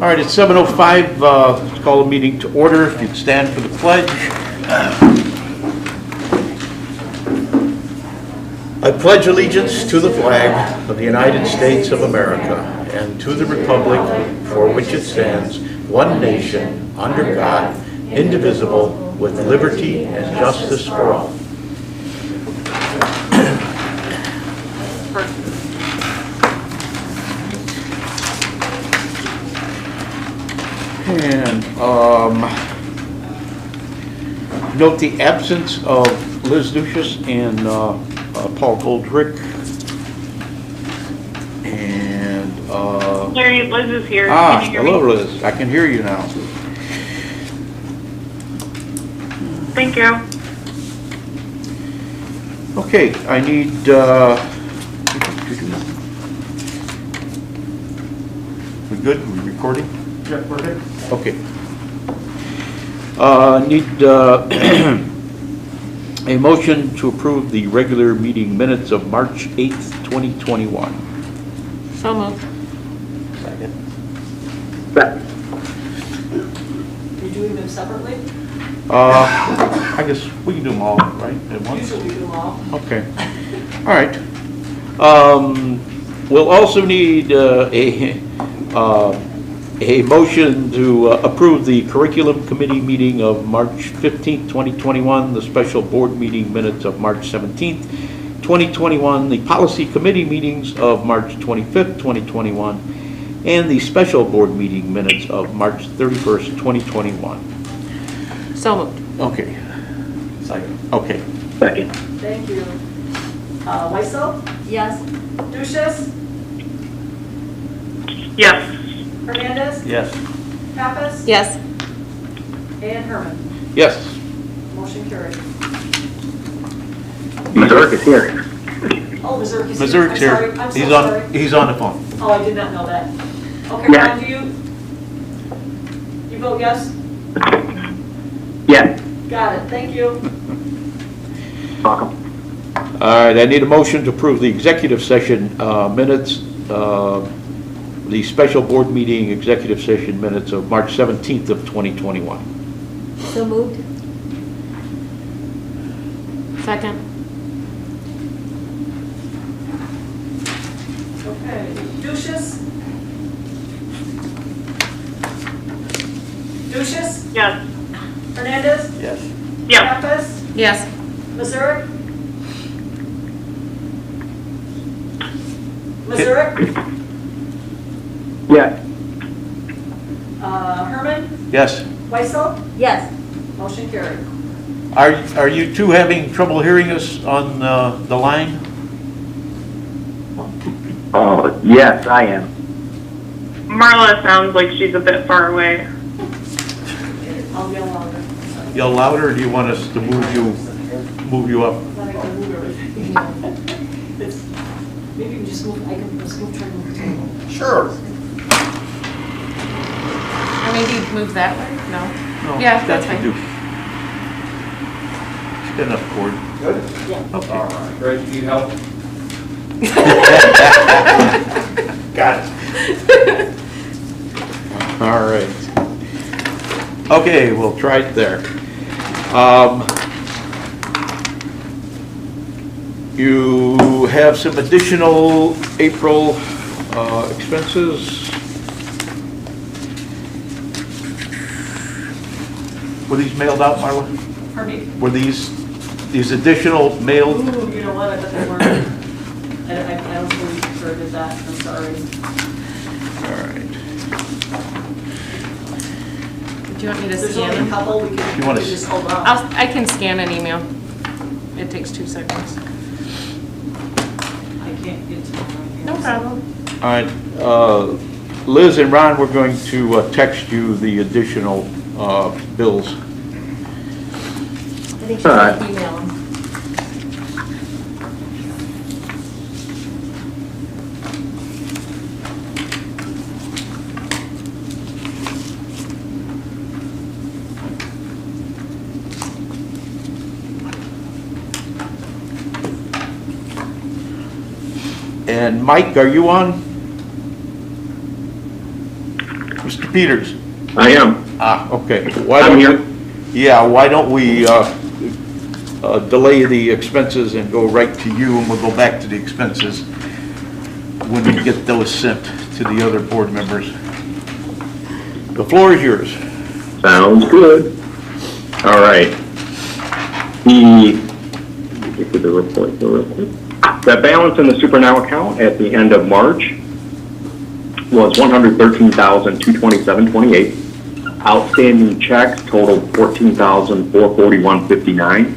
All right, it's 7:05. Let's call the meeting to order. If you'd stand for the pledge. I pledge allegiance to the flag of the United States of America and to the republic for which it stands, one nation, under God, indivisible, with liberty and justice for all. And note the absence of Liz Lucius and Paul Goldrick. And Larry, Liz is here. Can you hear hello, me? Liz. I can hear you now. Thank you. Okay, I need. We good? We recording? Yeah, we're good. Okay. Need a motion to approve the regular meeting minutes of March 8th, 2021. So moved. Second. You're doing them separately? I guess we can do them all, right, at once? Usually we do them all. Okay. All right. We'll also need a motion to approve the curriculum committee meeting of March 15th, 2021, the special board meeting minutes of March 17th, 2021, the policy committee meetings of March 25th, 2021, and the special board meeting minutes of March 31st, 2021. So moved. Okay. Second. Okay. Second. Thank you. Weissel? Yes. Duchess? Yes. Hernandez? Yes. Pappas? Yes. And Herman? Yes. Motion carried. Missouri is here. Oh, Missouri is here. Missouri's I'm here. sorry. I'm so sorry. He's on the phone. Oh, I did not know that. Okay, Yeah. Ron, do you vote yes? Yeah. Got it, thank you. Welcome. All right, I need a motion to approve the executive session minutes, the special board meeting executive session minutes of March 17th of 2021. So moved. Second. Okay, Duchess? Duchess? Yes. Hernandez? Yes. Yes. Pappas? Yes. Missouri? Missouri? Yeah. Herman? Yes. Weissel? Yes. Motion carried. Are you two having trouble hearing us on the line? Oh, yes, I am. Marla sounds like she's a bit far away. I'll yell louder. Yell louder, or do you want us to move you up? Then I can move everything. It's- Maybe you can just move, I can just move, try to move the table. Sure. Or maybe move that way? No? No, Yeah, that's should fine. do. Good enough, Cord. Good? Yeah. Okay. All right. Greg, need help? Got it. All right. Okay, we'll try it there. You have some additional April expenses. Were these mailed out, Marla? Pardon me? Were these additional mailed? Ooh, you know what, I bet they weren't. I don't believe Kurt did that, I'm sorry. All right. Do you want me to There's scan only a them? couple, we You can wanna we can just hold on. I can scan an email. It takes 2 seconds. I can't get to them right here. No problem. All right, Liz and Ron, we're going to text you the additional bills. I think she All right. might email them. And Mike, are you on? Mr. Peters? I am. Okay. Why I'm don't here. Yeah, why don't we delay the expenses and go right to you, and we'll go back to the expenses when we get those sent to the other board members. The floor is yours. Sounds good. All right. Get to the report real quick. The balance in the super now account at the end of March was $113,227.28. Outstanding checks totaled $14,441.59.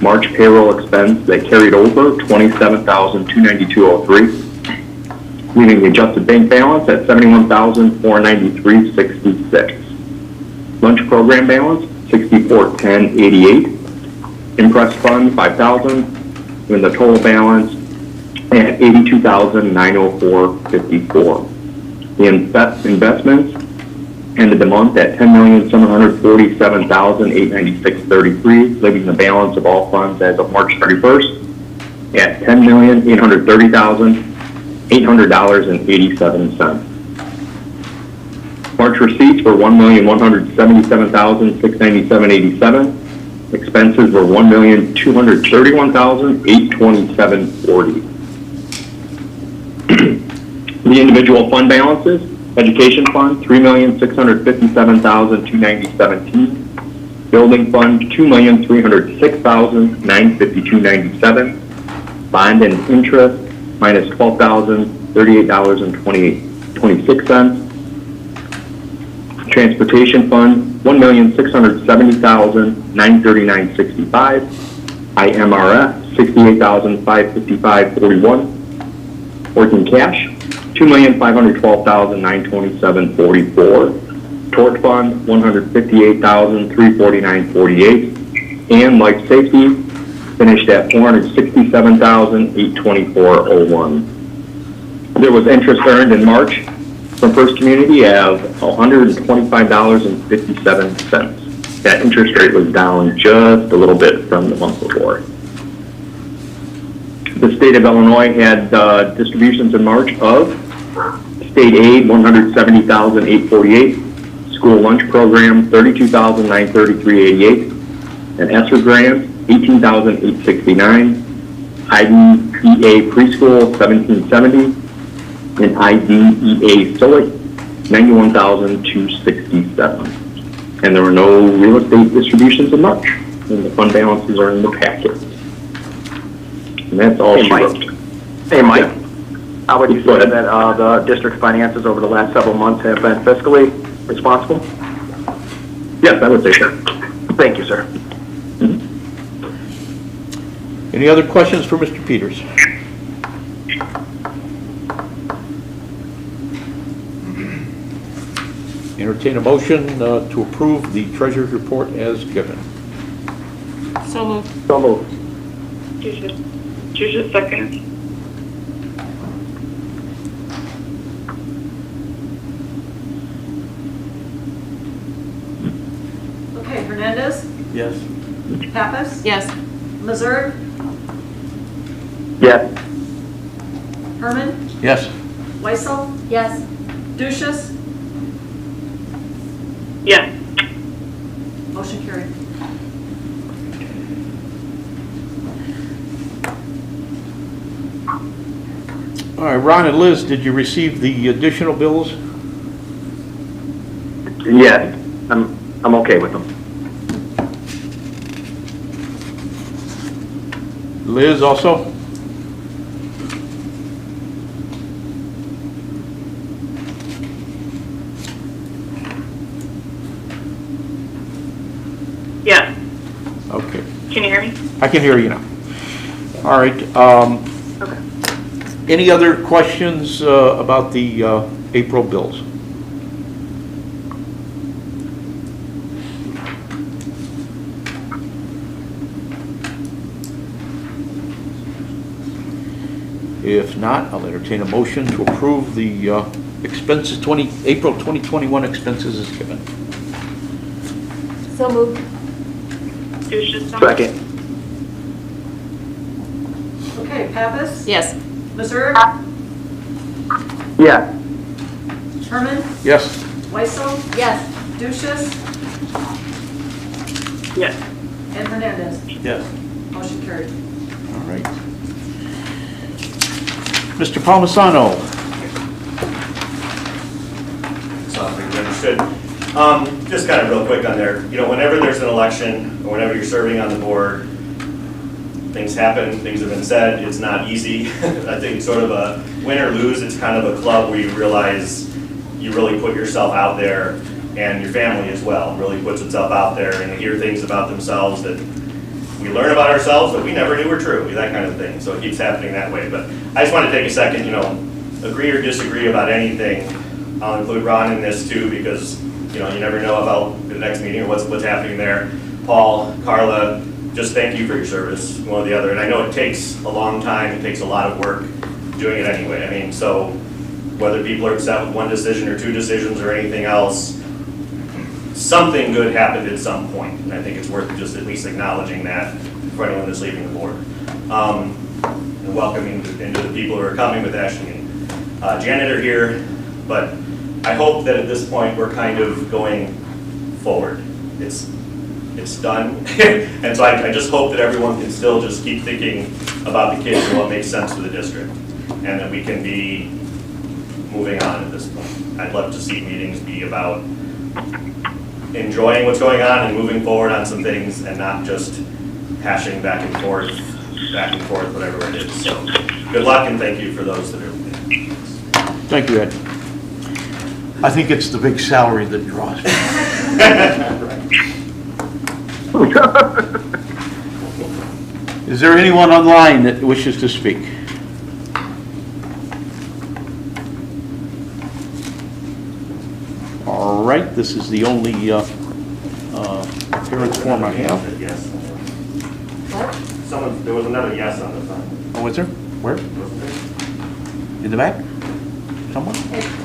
March payroll expense that carried over $27,292.03, leaving the adjusted bank balance at $71,493.66. Lunch program balance $64,1088. Impress fund $5,000, with the total balance at $82,904.54. The investments ended the month at $10,747,896.33, leaving the balance of all funds as of March 31st at $10,830,800.87. March receipts were $1,177,697.87. Expenses were $1,231,827.40. The individual fund balances: education fund $3,657,290.17, building fund $2,306,952.97, bond and interest minus $12,038.26. Transportation fund $1,670,939.65, IMRF $68,555.41, working cash $2,512,927.44, tort fund $158,349.48, and life safety finished at $467,824.01. There was interest earned in March from First Community of $125.57. That interest rate was down just a little bit from the month before. The state of Illinois had distributions in March of state aid $170,848, school lunch program $32,933.88, an ESSER grant $18,869, IDEA preschool $1,770, and IDEA SOIC $91,267. And there were no real estate distributions in March, and the fund balances are in the packet. And that's all she wrote. Hey, Mike. Yeah. How would you Go say ahead. that the district finances over the last several months have been fiscally responsible? Yes, I would say so. Thank you, sir. Any other questions for Mr. Peters? Entertain a motion to approve the treasurer's report as given. So moved. So moved. Juice second. Okay, Hernandez, Yes. Pappas, Yes. Mazur, Yes. Herman, Yes. Weissel, Yes. Duchess, Yes. motion carried. All right, Ron and Liz, did you receive the additional bills? Yes, I'm okay with them. Liz also? Yes. Okay, Can you hear me? I can hear you now. All right, Okay. any other questions about the April bills? If not, I'll entertain a motion to approve the expenses, April 2021 expenses as given. So moved. Juice Second. Okay, Pappas, Yes. Mazur, Yes. Herman, Yes. Weissel. Yes. Duchess Yes. and Hernandez. Yes. Motion carried. All right. Mr. Palmisano. So we understood. Just kind of real quick on there, you know, whenever there's an election, or whenever you're serving on the board, things happen, things have been said, it's not easy. I think it's sort of a win or lose, it's kind of a club where you realize you really put yourself out there, and your family as well really puts itself out there, and they hear things about themselves that we learn about ourselves that we never knew were true, that kind of thing. So it keeps happening that way. But I just want to take a second, you know, agree or disagree about anything. I'll include Ron in this too, because you know, you never know about the next meeting or what's happening there. Paul, Carla, just thank you for your service, one or the other. And I know it takes a long time, it takes a lot of work doing it anyway. I mean, so whether people are upset with one decision or two decisions or anything else, something good happened at some point. And I think it's worth just at least acknowledging that for anyone that's leaving the board. And welcoming into the people who are coming with Ashley and Janet are here, but I hope that at this point we're kind of going forward. It's done. And so I just hope that everyone can still just keep thinking about the kids and what makes sense for the district, and that we can be moving on at this point. I'd love to see meetings be about enjoying what's going on and moving forward on some things, and not just hashing back and forth, whatever it is. So good luck, and thank you for those that are. Thank you, Ed. I think it's the big salary that draws me. Is there anyone online that wishes to speak? All right, this is the only appearance form I have. Yes. There was another yes on the front. Oh, is there? Where? Wasn't there? In the back? Somewhere?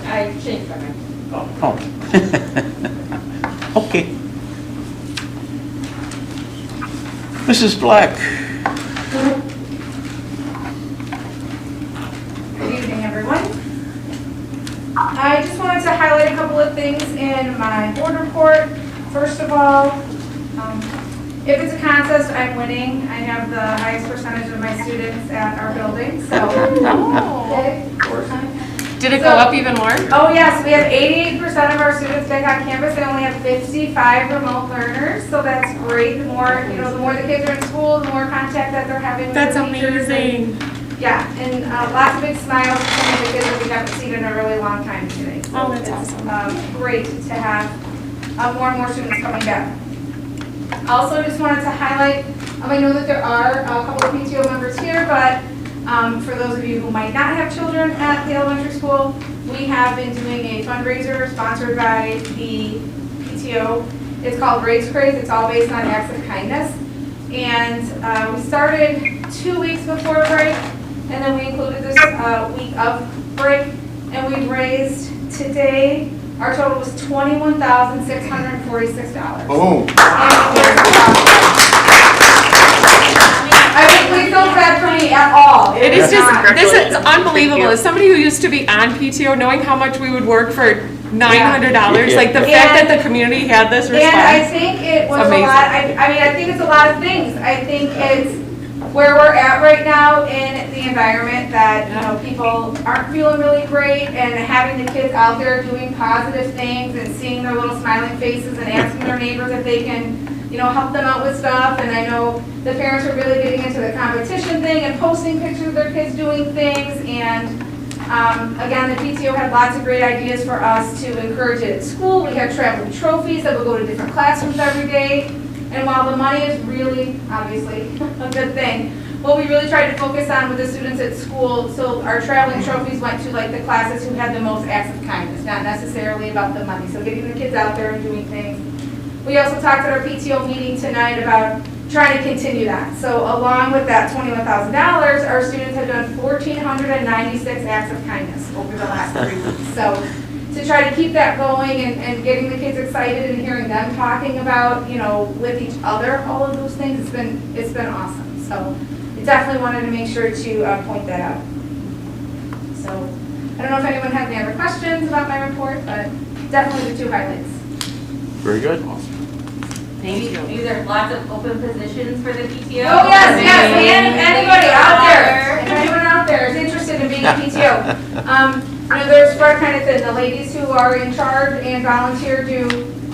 I changed my mind. Oh. Okay. Mrs. Black. Good evening, everyone. I just wanted to highlight a couple of things in my board report. First of all, if it's a contest, I'm winning. I have the highest percentage of my students at our building, so. Okay. Did it go up even more? Oh, yes, we have 88% of our students back on campus. I only have 55 remote learners, so that's great. The more, you know, the more the kids are in school, the more contact that they're having with That's the teachers. amazing. Yeah, and lots of big smiles from some of the kids that we haven't seen in a really long time today. So Oh, that's it's, awesome. Great to have more and more students coming back. Also, just wanted to highlight, I know that there are a couple of PTO members here, but for those of you who might not have children at the elementary school, we have been doing a fundraiser sponsored by the PTO. It's called Raise Craze. It's all based on acts of kindness. And we started 2 weeks before break, and then we included this week of break, and we've raised today, our total was $21,646. Oh. I mean, please don't beg for me at all. It is just, this is Congratulations. unbelievable. Thank you. As somebody who used to be on PTO, knowing how much we would work for $900, like the Yeah. fact that the community had this And I response. think it was Amazing. a lot, I mean, I think it's a lot of things. I think it's where we're at right now in the environment that, you know, people aren't feeling really great, and having the kids out there doing positive things and seeing their little smiling faces and asking their neighbors if they can, you know, help them out with stuff. And I know the parents are really getting into the competition thing and posting pictures of their kids doing things. And again, the PTO had lots of great ideas for us to encourage it at school. We had traveling trophies that would go to different classrooms every day. And while the money is really, obviously, a good thing, what we really tried to focus on with the students at school, so our traveling trophies went to like the classes who had the most acts of kindness, not necessarily about the money. So getting the kids out there and doing things. We also talked at our PTO meeting tonight about trying to continue that. So along with that $21,000, our students have done 1,496 acts of kindness over the last 3 weeks. So to try to keep that going and getting the kids excited and hearing them talking about, you know, with each other, all of those things, it's been awesome. So I definitely wanted to make sure to point that out. So I don't know if anyone has any other questions about my report, but definitely the two highlights. Very good. Thank you. Maybe there's lots of open positions for the PTO. Oh, yes, anybody out there, if anyone out there is interested in being a PTO. They're spread kind of thin. The ladies who are in charge and volunteer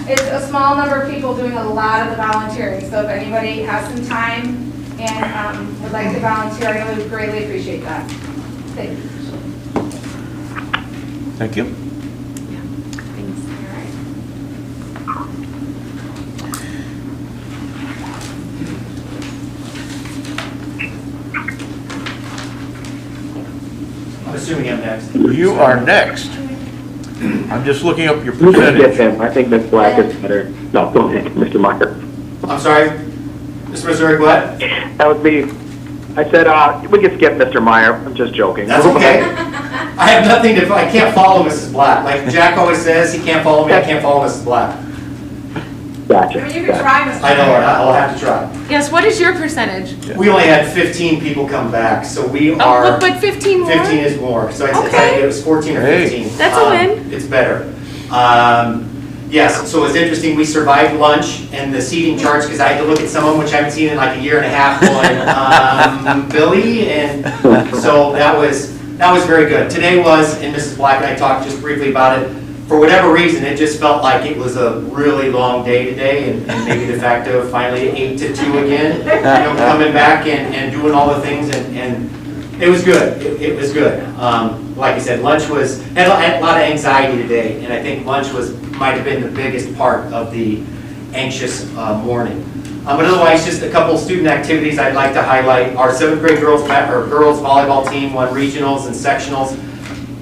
it's a small number of people doing a lot of the volunteering. So if anybody has some time and would like to volunteer, I would greatly appreciate that. Thank you. Thank you. I'm assuming I'm next. You are next. I'm just looking up your You can skip percentage. him. I think Ms. Black is better. No, go ahead, Mr. Meyer. I'm sorry, Mr. Missouri, what? That would be, I said, we can skip Mr. Meyer. I'm just joking. That's okay. I have nothing to, I can't follow Mrs. Black. Like Jack always says, he can't follow me, I can't follow Mrs. Black. Gotcha. I mean, you can try, Mr. I know, I'll have to try. Yes, what is your percentage? We only had 15 people come back, so we Oh, are, but 15 more? 15 is more. So it's Okay. like it was 14 or Hey. 15. That's a win. It's better. Yes, so it's interesting, we survived lunch and the seating charts, because I had to look at some of them, which I haven't seen in like a year and a half, going, Billy, and so that was very good. Today was, and Mrs. Black and I talked just briefly about it, for whatever reason, it just felt like it was a really long day today, and maybe the fact of finally 8 to 2 again, coming back and doing all the things, and it was good. It was good. Like I said, lunch had a lot of anxiety today, and I think lunch might have been the biggest part of the anxious morning. But otherwise, just a couple student activities I'd like to highlight. Our 7th grade girls volleyball team won regionals and sectionals,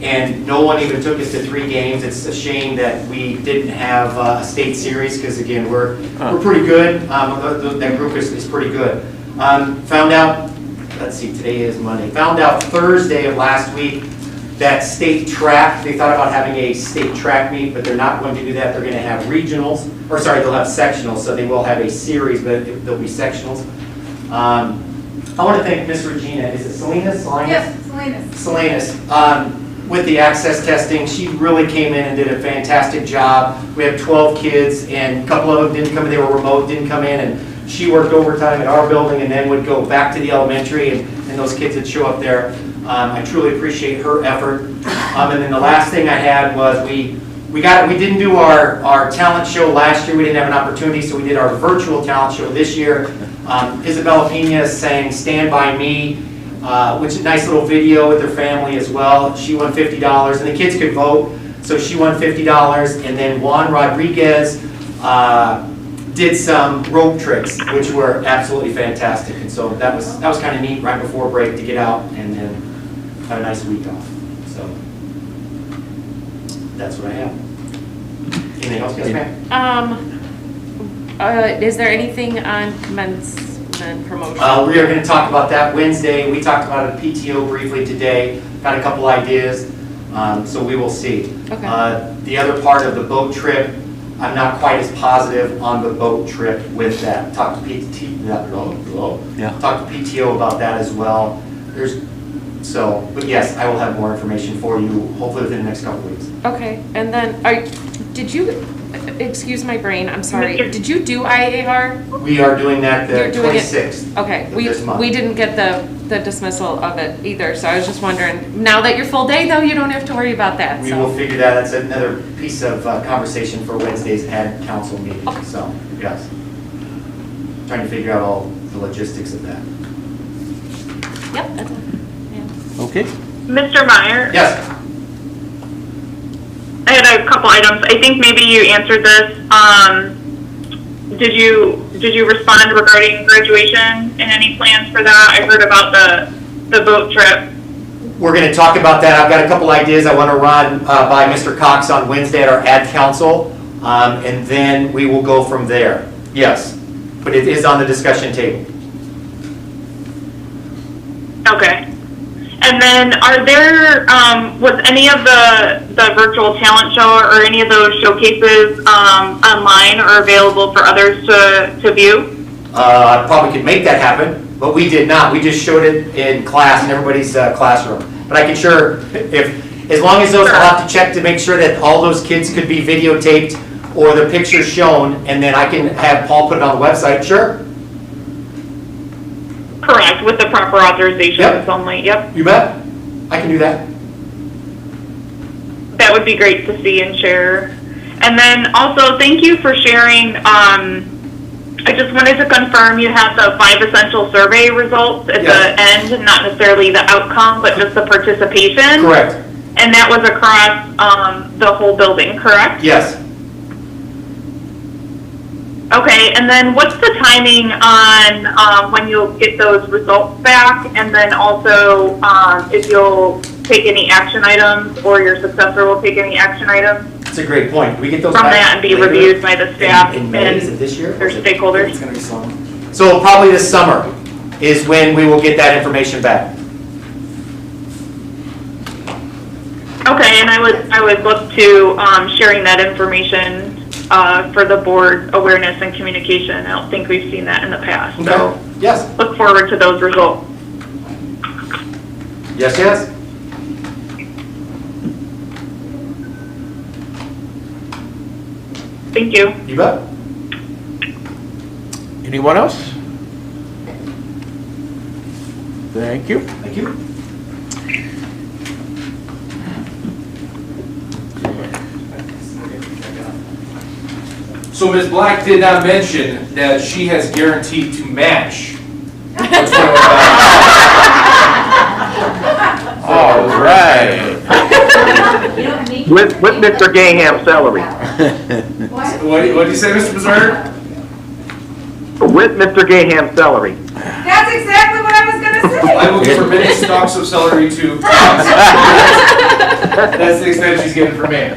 and no one even took us to 3 games. It's a shame that we didn't have a state series, because again, we're pretty good. That group is pretty good. Found out, let's see, today is Monday. Found out Thursday of last week that state track, they thought about having a state track meet, but they're not going to do that. They're going to have regionals, or sorry, they'll have sectionals, so they will have a series, but they'll be sectionals. I want to thank Miss Regina, is it Salinas? Yes, Salinas. Salinas, with the access testing. She really came in and did a fantastic job. We have 12 kids, and a couple of them didn't come in, they were remote, didn't come in, and she worked overtime at our building and then would go back to the elementary, and those kids would show up there. I truly appreciate her effort. And then the last thing I had was we didn't do our talent show last year. We didn't have an opportunity, so we did our virtual talent show this year. Isabella Pena sang "Stand By Me," which is a nice little video with her family as well. She won $50, and the kids could vote, so she won $50. And then Juan Rodriguez did some rope tricks, which were absolutely fantastic. And so that was kind of neat right before break to get out and then have a nice week off. So that's what I have. Anything else, yes, ma'am? Is there anything on commencement promotion? We are going to talk about that Wednesday. We talked about it at PTO briefly today. Got a couple ideas, so we will see. Okay. The other part of the boat trip, I'm not quite as positive on the boat trip with that. Talk to PTO about that as well. But yes, I will have more information for you hopefully within the next couple of weeks. Okay, and then, did you, excuse my brain, I'm sorry, did you do IAR? We are doing that the You're doing it- 26th. Okay, of this month. we didn't get the dismissal of it either, so I was just wondering, now that you're full day though, you don't have to worry about that, We so. will figure that. That's another piece of conversation for Wednesday's ad council meeting. Okay. So, yes. Trying to figure out all the logistics of that. Yep, that's it. Yeah. Okay. Mr. Meyer? Yes. I had a couple items. I think maybe you answered this. Did you respond regarding graduation and any plans for that? I heard about the boat trip. We're going to talk about that. I've got a couple ideas I want to run by Mr. Cox on Wednesday at our ad council, and then we will go from there. Yes, but it is on the discussion table. Okay. And then are there, was any of the virtual talent show or any of those showcases online or available for others to view? I probably could make that happen, but we did not. We just showed it in class, in everybody's classroom. But I can sure, As long as those, I'll have to check to make sure that all those kids could be videotaped or the pictures shown, and then I can have Paul put it on the website, sure? Correct, with the proper authorizations Yep. only, yep. You bet. I can do that. That would be great to see and share. And then also, thank you for sharing, I just wanted to confirm you have the 5 essential survey results at the end, not necessarily the outcome, but just the participation. Correct. And that was across the whole building, correct? Yes. Okay, and then what's the timing on when you'll get those results back? And then also if you'll take any action items or your successor will take any action items That's a great point. We get those from back that and be later reviewed by the staff in May, is it and this year? their stakeholders? It's gonna be slow. So probably this summer is when we will get that information back. Okay, and I would look to sharing that information for the board awareness and communication. I don't think we've seen that in the past, so Okay. Yes. look forward to those results. Yes, yes. Thank you. You bet. Anyone else? Thank you. Thank you. So Ms. Black did not mention that she has guaranteed to match. the $21. All right. With Mr. Gaham's salary. What did you say, Mr. Bizarre? With Mr. Gaham's salary. That's exactly what I was gonna say. I will give her many stalks of celery too. That's the extent she's getting from me.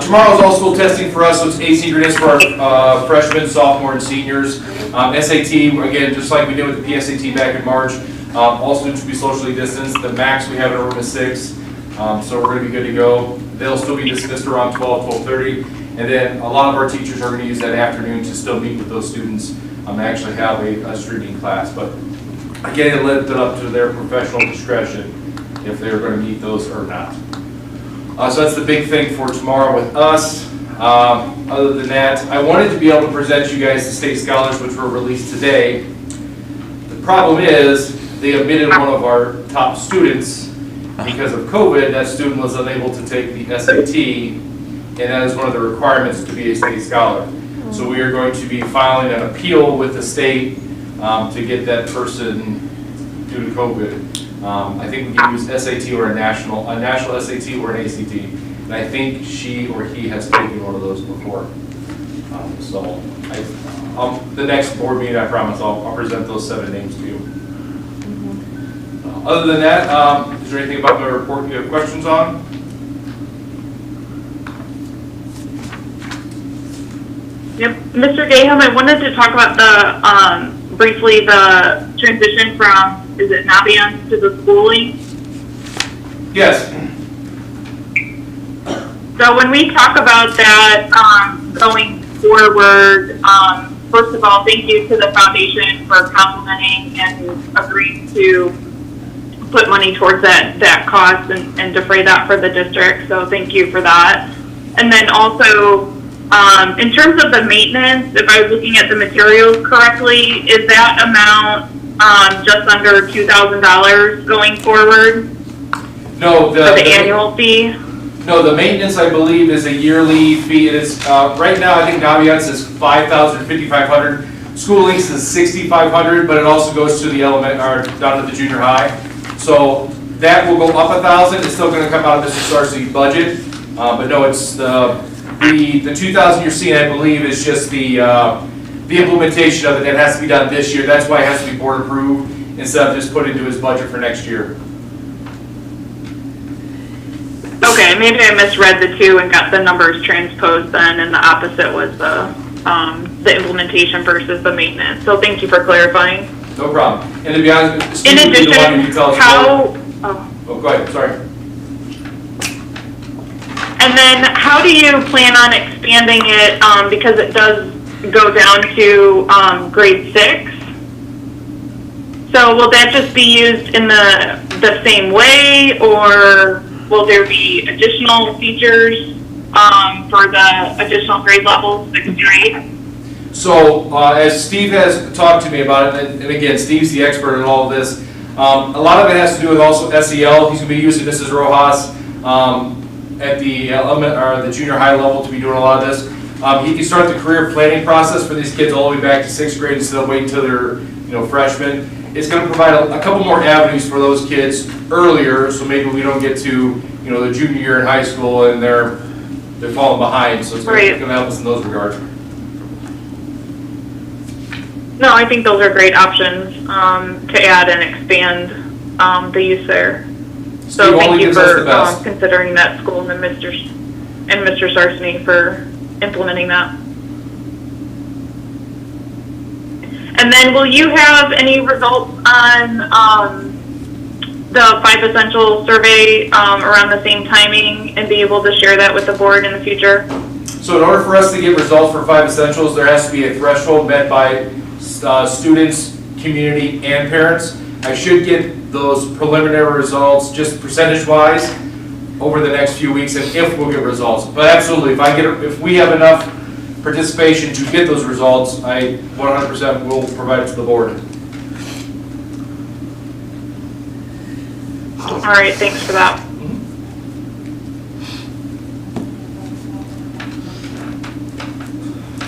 Tomorrow's all school testing for us, so it's asynchronous for our freshmen, sophomore, and seniors. SAT, again, just like we did with the PSAT back in March, all students will be socially distanced. The max we have in a room is 6, so we're going to be good to go. They'll still be dismissed around 12:30, and then a lot of our teachers are going to use that afternoon to still meet with those students and actually have a streaming class. But again, it left it up to their professional discretion if they're going to meet those or not. So that's the big thing for tomorrow with us. Other than that, I wanted to be able to present you guys the state scholars which were released today. The problem is they omitted one of our top students because of COVID. That student was unable to take the SAT, and that is one of the requirements to be a state scholar. So we are going to be filing an appeal with the state to get that person due to COVID. I think we can use SAT or a national SAT or an ACT. And I think she or he has taken one of those before. So the next board meeting, I promise, I'll present those 7 names to you. Other than that, is there anything about my report you have questions on? Yep, Mr. Gaham, I wanted to talk about the, briefly the transition from, is it Naviance to the schooling? Yes. So when we talk about that going forward, first of all, thank you to the foundation for complimenting and agreeing to put money towards that cost and defray that for the district. So thank you for that. And then also, in terms of the maintenance, if I was looking at the materials correctly, is that amount just under $2,000 going forward? No, for the annual fee? No, the maintenance, I believe, is a yearly fee. It is, right now, I think Naviance is $5,000, $5,500. School Links is $6,500, but it also goes to the down to the junior high. So that will go up $1,000. It's still gonna come out of the SRC budget. But no, it's the 2,000 you're seeing, I believe, is just the implementation of it. That has to be done this year. That's why it has to be board approved instead of just put into his budget for next year. Okay, maybe I misread the two and got the numbers transposed then, and the opposite was the implementation versus the maintenance. So thank you for clarifying. No problem. And to be honest, In Steve will be the one addition, who tells you. Oh, go ahead, sorry. And then how do you plan on expanding it, because it does go down to grade 6? So will that just be used in the same way, or Will there be additional features for the additional grade levels, 6 through 8? So, as Steve has talked to me about it, and again, Steve's the expert in all of this, a lot of it has to do with also SEL. He's going to be using Mrs. Rojas at the the junior high level to be doing a lot of this. He can start the career planning process for these kids all the way back to 6th grade instead of waiting until they're freshmen. It's going to provide a couple more avenues for those kids earlier, so maybe we don't get to the junior year in high school and they're falling behind. So it's going to help us in those regards. No, I think those are great options to add and expand the use there. So Steve thank only you gives us the for best. considering that school and Mr. Sarsney for implementing that. And then will you have any results on the 5 essential survey around the same timing and be able to share that with the board in the future? So in order for us to get results for 5 essentials, there has to be a threshold met by students, community, and parents. I should get those preliminary results, just percentage-wise, over the next few weeks, and if we'll get results. But absolutely, if we have enough participation to get those results, I 100% will provide it to the board. All right, thanks for that.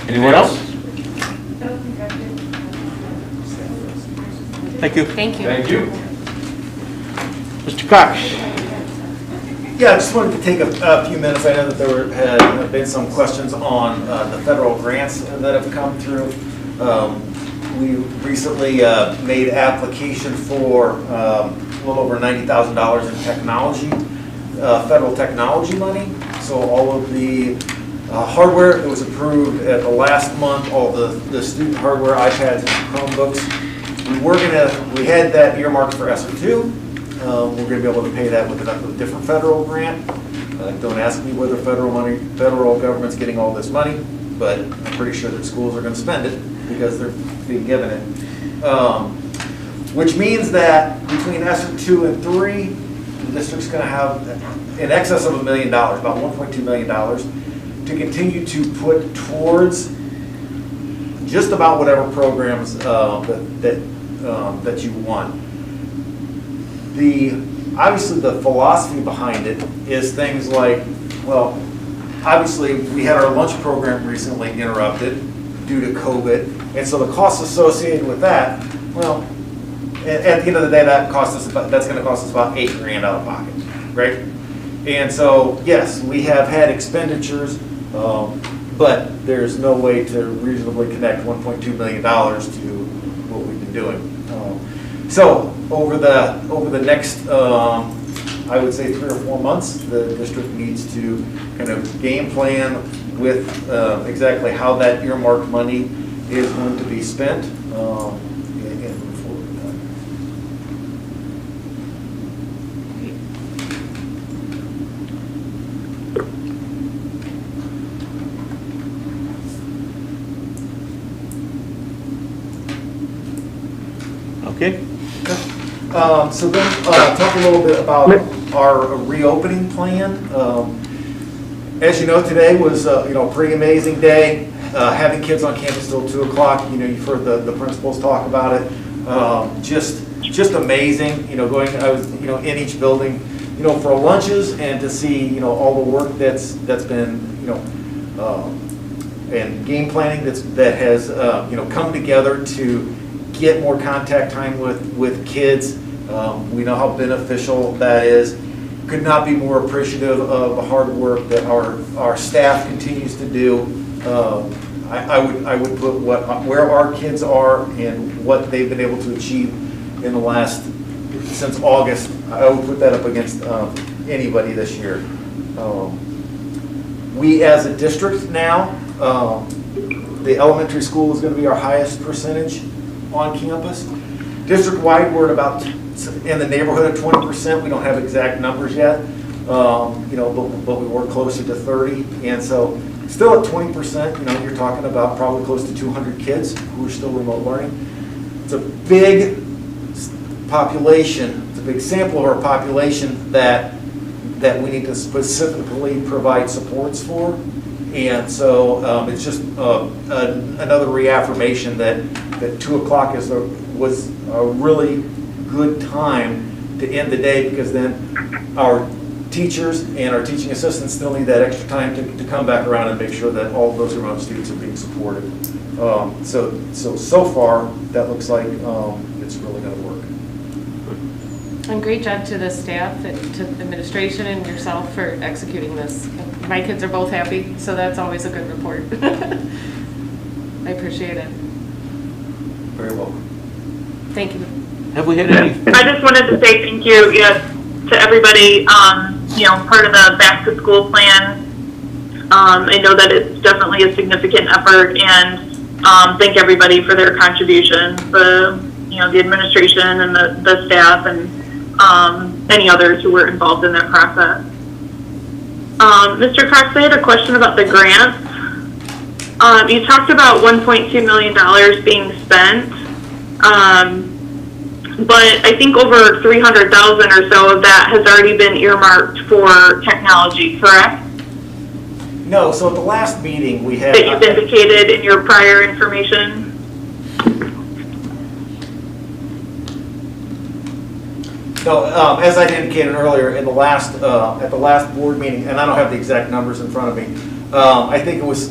Anyone else? Thank you. Thank you. Thank you. Mr. Cox? Yeah, I just wanted to take a few minutes. I know that there had been some questions on the federal grants that have come through. We recently made application for a little over $90,000 in technology, federal technology money. So all of the hardware that was approved at the last month, all the student hardware, iPads and Chromebooks, we had that earmarked for ESSER 2. We're going to be able to pay that with a different federal grant. Don't ask me whether federal government's getting all this money, but I'm pretty sure that schools are going to spend it because they're being given it. Which means that between ESSER 2 and 3, the district's going to have in excess of $1 million, about $1.2 million, to continue to put towards just about whatever programs that you want. Obviously the philosophy behind it is things like, well, obviously we had our lunch program recently interrupted due to COVID, and so the costs associated with that, well, at the end of the day, that's going to cost us about $8,000 out of pocket, right? And so yes, we have had expenditures, but there's no way to reasonably connect $1.2 million to what we've been doing. So over the next, I would say 3 or 4 months, the district needs to kind of game plan with exactly how that earmarked money is going to be spent and move forward with that. Okay. So then, talk a little bit about our reopening plan. As you know, today was a pretty amazing day. Having kids on campus till 2 o'clock. You've heard the principals talk about it. Just amazing. I was in each building, for lunches and to see all the work that's been and game planning that has come together to get more contact time with kids. We know how beneficial that is. Could not be more appreciative of the hard work that our staff continues to do. I would put where our kids are and what they've been able to achieve in the since August. I would put that up against anybody this year. We as a district now, the elementary school is going to be our highest percentage on campus. District-wide, we're at about in the neighborhood of 20%. We don't have exact numbers yet, but we were closer to 30, and so still at 20%. You're talking about probably close to 200 kids who are still remote learning. It's a big population. It's a big sample of our population that that we need to specifically provide supports for. And so it's just another reaffirmation that 2 o'clock was a really good time to end the day, because then our teachers and our teaching assistants still need that extra time to come back around and make sure that all of those remote students are being supported. So far, that looks like it's really going to work. And great job to the staff, and to the administration and yourself for executing this. My kids are both happy, so that's always a good report. I appreciate it. Very welcome. Thank you. Have we had any? I just wanted to say thank you, yes, to everybody, part of the back to school plan. I know that it's definitely a significant effort, and thank everybody for their contribution, the administration and the staff, and any others who were involved in that process. Mr. Cox, I had a question about the grants. You talked about $1.2 million being spent, but I think over 300,000 or so of that has already been earmarked for technology, correct? No, so at the last meeting we had... That you've indicated in your prior information? No, as I indicated earlier, in the last, at the last board meeting, and I don't have the exact numbers in front of me, I think it was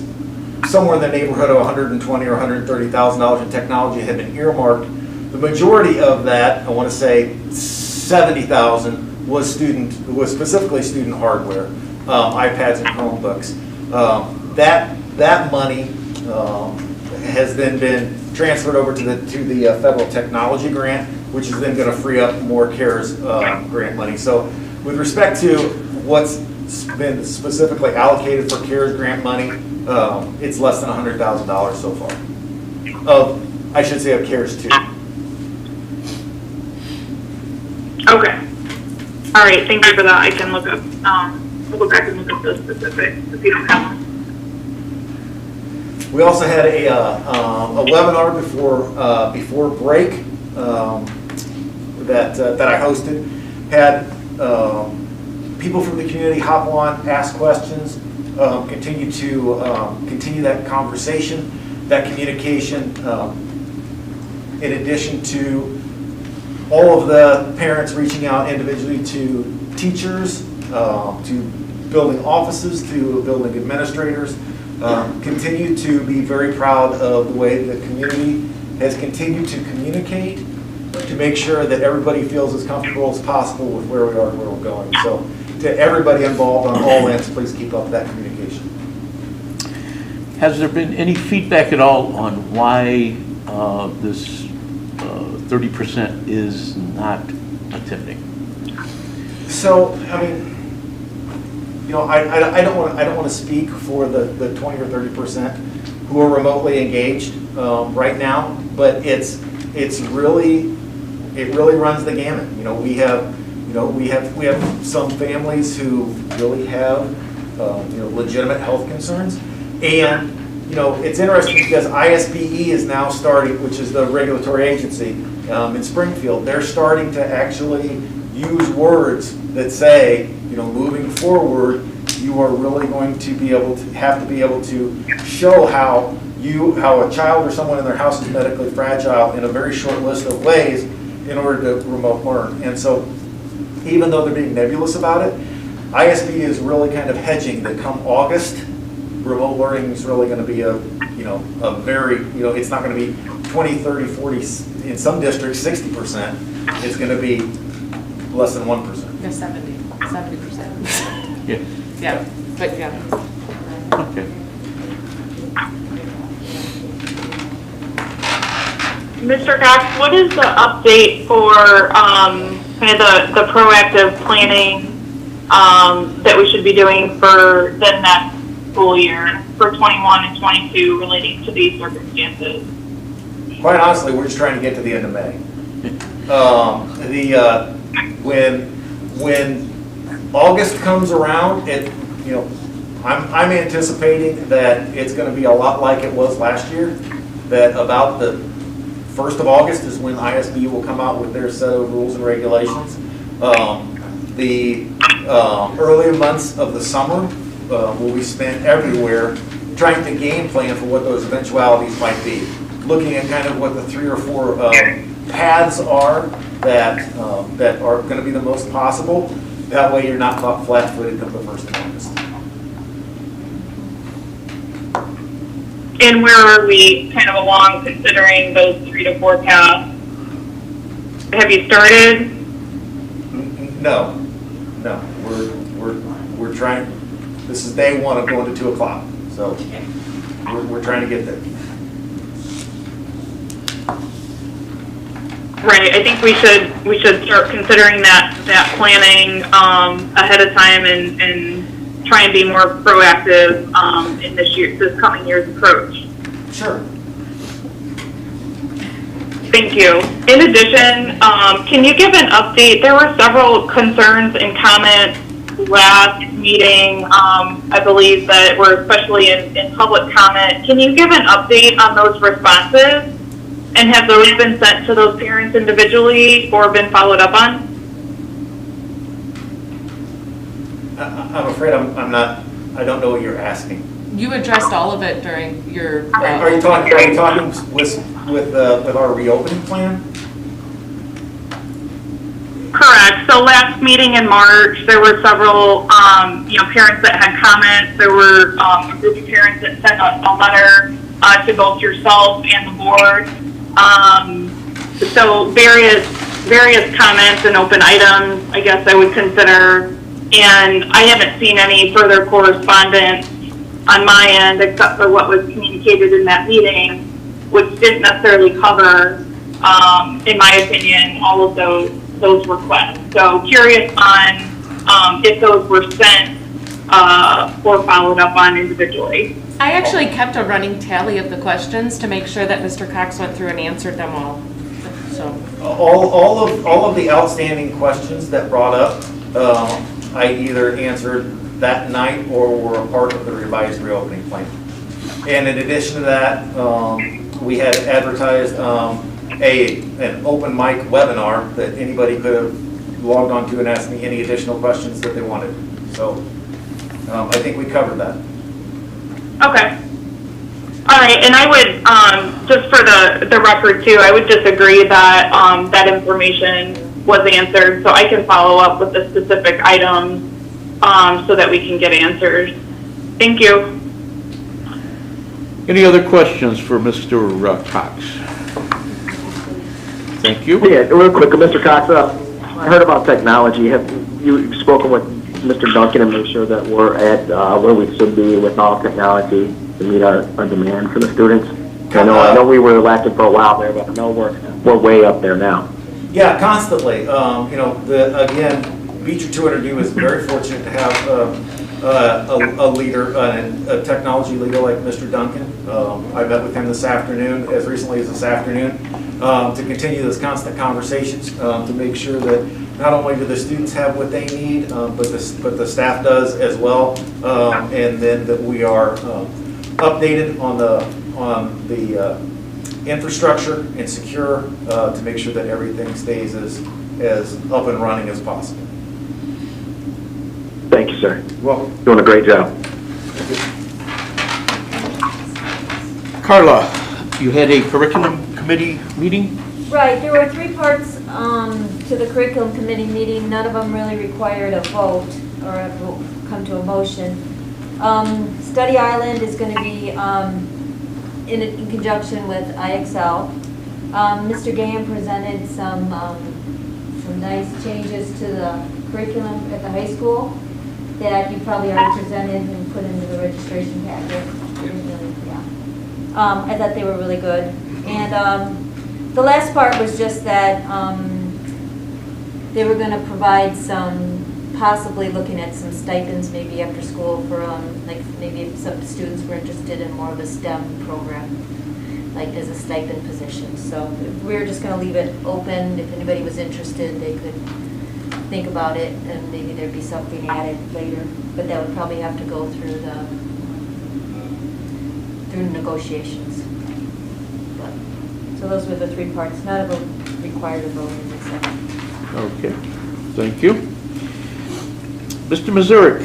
somewhere in the neighborhood of $120,000 or $130,000 in technology had been earmarked. The majority of that, I want to say 70,000, was specifically student hardware, iPads and Chromebooks. That money has then been transferred over to the federal technology grant, which is then going to free up more CARES grant money. So with respect to what's been specifically allocated for CARES grant money, it's less than $100,000 so far. I should say of CARES 2. Okay. All right, thank you for that. I can look up, we'll go back and look up those specifics if you don't have them. We also had a webinar before break that I hosted. Had people from the community hop on, ask questions, continue that conversation, that communication. In addition to all of the parents reaching out individually to teachers, to building offices, to building administrators. Continue to be very proud of the way the community has continued to communicate to make sure that everybody feels as comfortable as possible with where we are and where we're going. So to everybody involved on all ends, please keep up that communication. Has there been any feedback at all on why this 30% is not attending? So, I mean, I don't want to speak for the 20 or 30% who are remotely engaged right now, but it really runs the gamut. We have some families who really have legitimate health concerns, and it's interesting because ISBE is now starting, which is the regulatory agency in Springfield. They're starting to actually use words that say, moving forward, you are really going to have to be able to show how a child or someone in their house is medically fragile in a very short list of ways in order to remote learn. And so even though they're being nebulous about it, ISB is really kind of hedging that come August, remote learning is really going to be a very, it's not going to be 20, 30, 40, in some districts 60%. It's going to be less than 1%. Yeah, 70%. Yeah. Yeah, but yeah. Okay. Mr. Cox, what is the update for kind of the proactive planning that we should be doing for the next school year for 21 and 22 relating to these circumstances? Quite honestly, we're just trying to get to the end of May. When August comes around, I'm anticipating that it's going to be a lot like it was last year. That about the 1st of August is when ISB will come out with their set of rules and regulations. the early months of the summer will be spent everywhere trying to game plan for what those eventualities might be. Looking at kind of what the 3 or 4 paths are that are going to be the most possible. That way you're not caught flat-footed come the 1st of August. And where are we kind of along considering those 3 to 4 paths? Have you started? No, we're trying. This is day 1 of going to 2 o'clock, so we're trying to get there. Right. I think we should start considering that planning ahead of time and try and be more proactive in this coming year's approach. Sure. Thank you. In addition, can you give an update? There were several concerns and comments last meeting, I believe, that were especially in public comment. Can you give an update on those responses? And have those been sent to those parents individually or been followed up on? I'm afraid I'm not. I don't know what you're asking. You addressed all of it during your. Are you talking with our reopening plan? Correct. So last meeting in March, there were several, parents that had comments. There were a group of parents that sent a letter to both yourself and the board. So various comments and open items, I guess I would consider. And I haven't seen any further correspondence on my end except for what was communicated in that meeting, which didn't necessarily cover, in my opinion, all of those requests. So curious on if those were sent or followed up on individually. I actually kept a running tally of the questions to make sure that Mr. Cox went through and answered them all. So all of the outstanding questions that brought up, I either answered that night or were a part of the revised reopening plan. And in addition to that, we had advertised an open mic webinar that anybody could have logged on to and asked me any additional questions that they wanted. So I think we covered that. Okay. All right, and I would, just for the record too, I would disagree that that information was answered, so I can follow up with the specific items so that we can get answers. Thank you. Any other questions for Mr. Cox? Thank you. Yeah, real quick, Mr. Cox, I heard about technology. Have you spoken with Mr. Duncan and make sure that we're at where we should be with all technology to meet our demand for the students? I know we were lacking for a while there, but I know we're way up there now. Yeah, constantly. Again, Beecher 200U is very fortunate to have a leader, a technology leader like Mr. Duncan. I met with him this afternoon, as recently as this afternoon, to continue this constant conversations to make sure that not only do the students have what they need, but the staff does as well, and then that we are updated on the infrastructure and secure to make sure that everything stays as up and running as possible. Thank you, sir. Well, doing a great job. Carla, you had a curriculum committee meeting? Right, there were 3 parts to the curriculum committee meeting. None of them really required a vote or come to a motion. Study Island is going to be in conjunction with IXL. Mr. Gam presented some nice changes to the curriculum at the high school that you probably already presented and put into the registration packet. I thought they were really good. And the last part was just that they were going to provide possibly looking at some stipends maybe after school for like maybe if some students were interested in more of a STEM program, like as a stipend position. So we're just going to leave it open. If anybody was interested, they could think about it and maybe there'd be something added later. But that would probably have to go through negotiations. So those were the 3 parts. None of them required a vote in this section. Okay, thank you. Mr. Mazurik,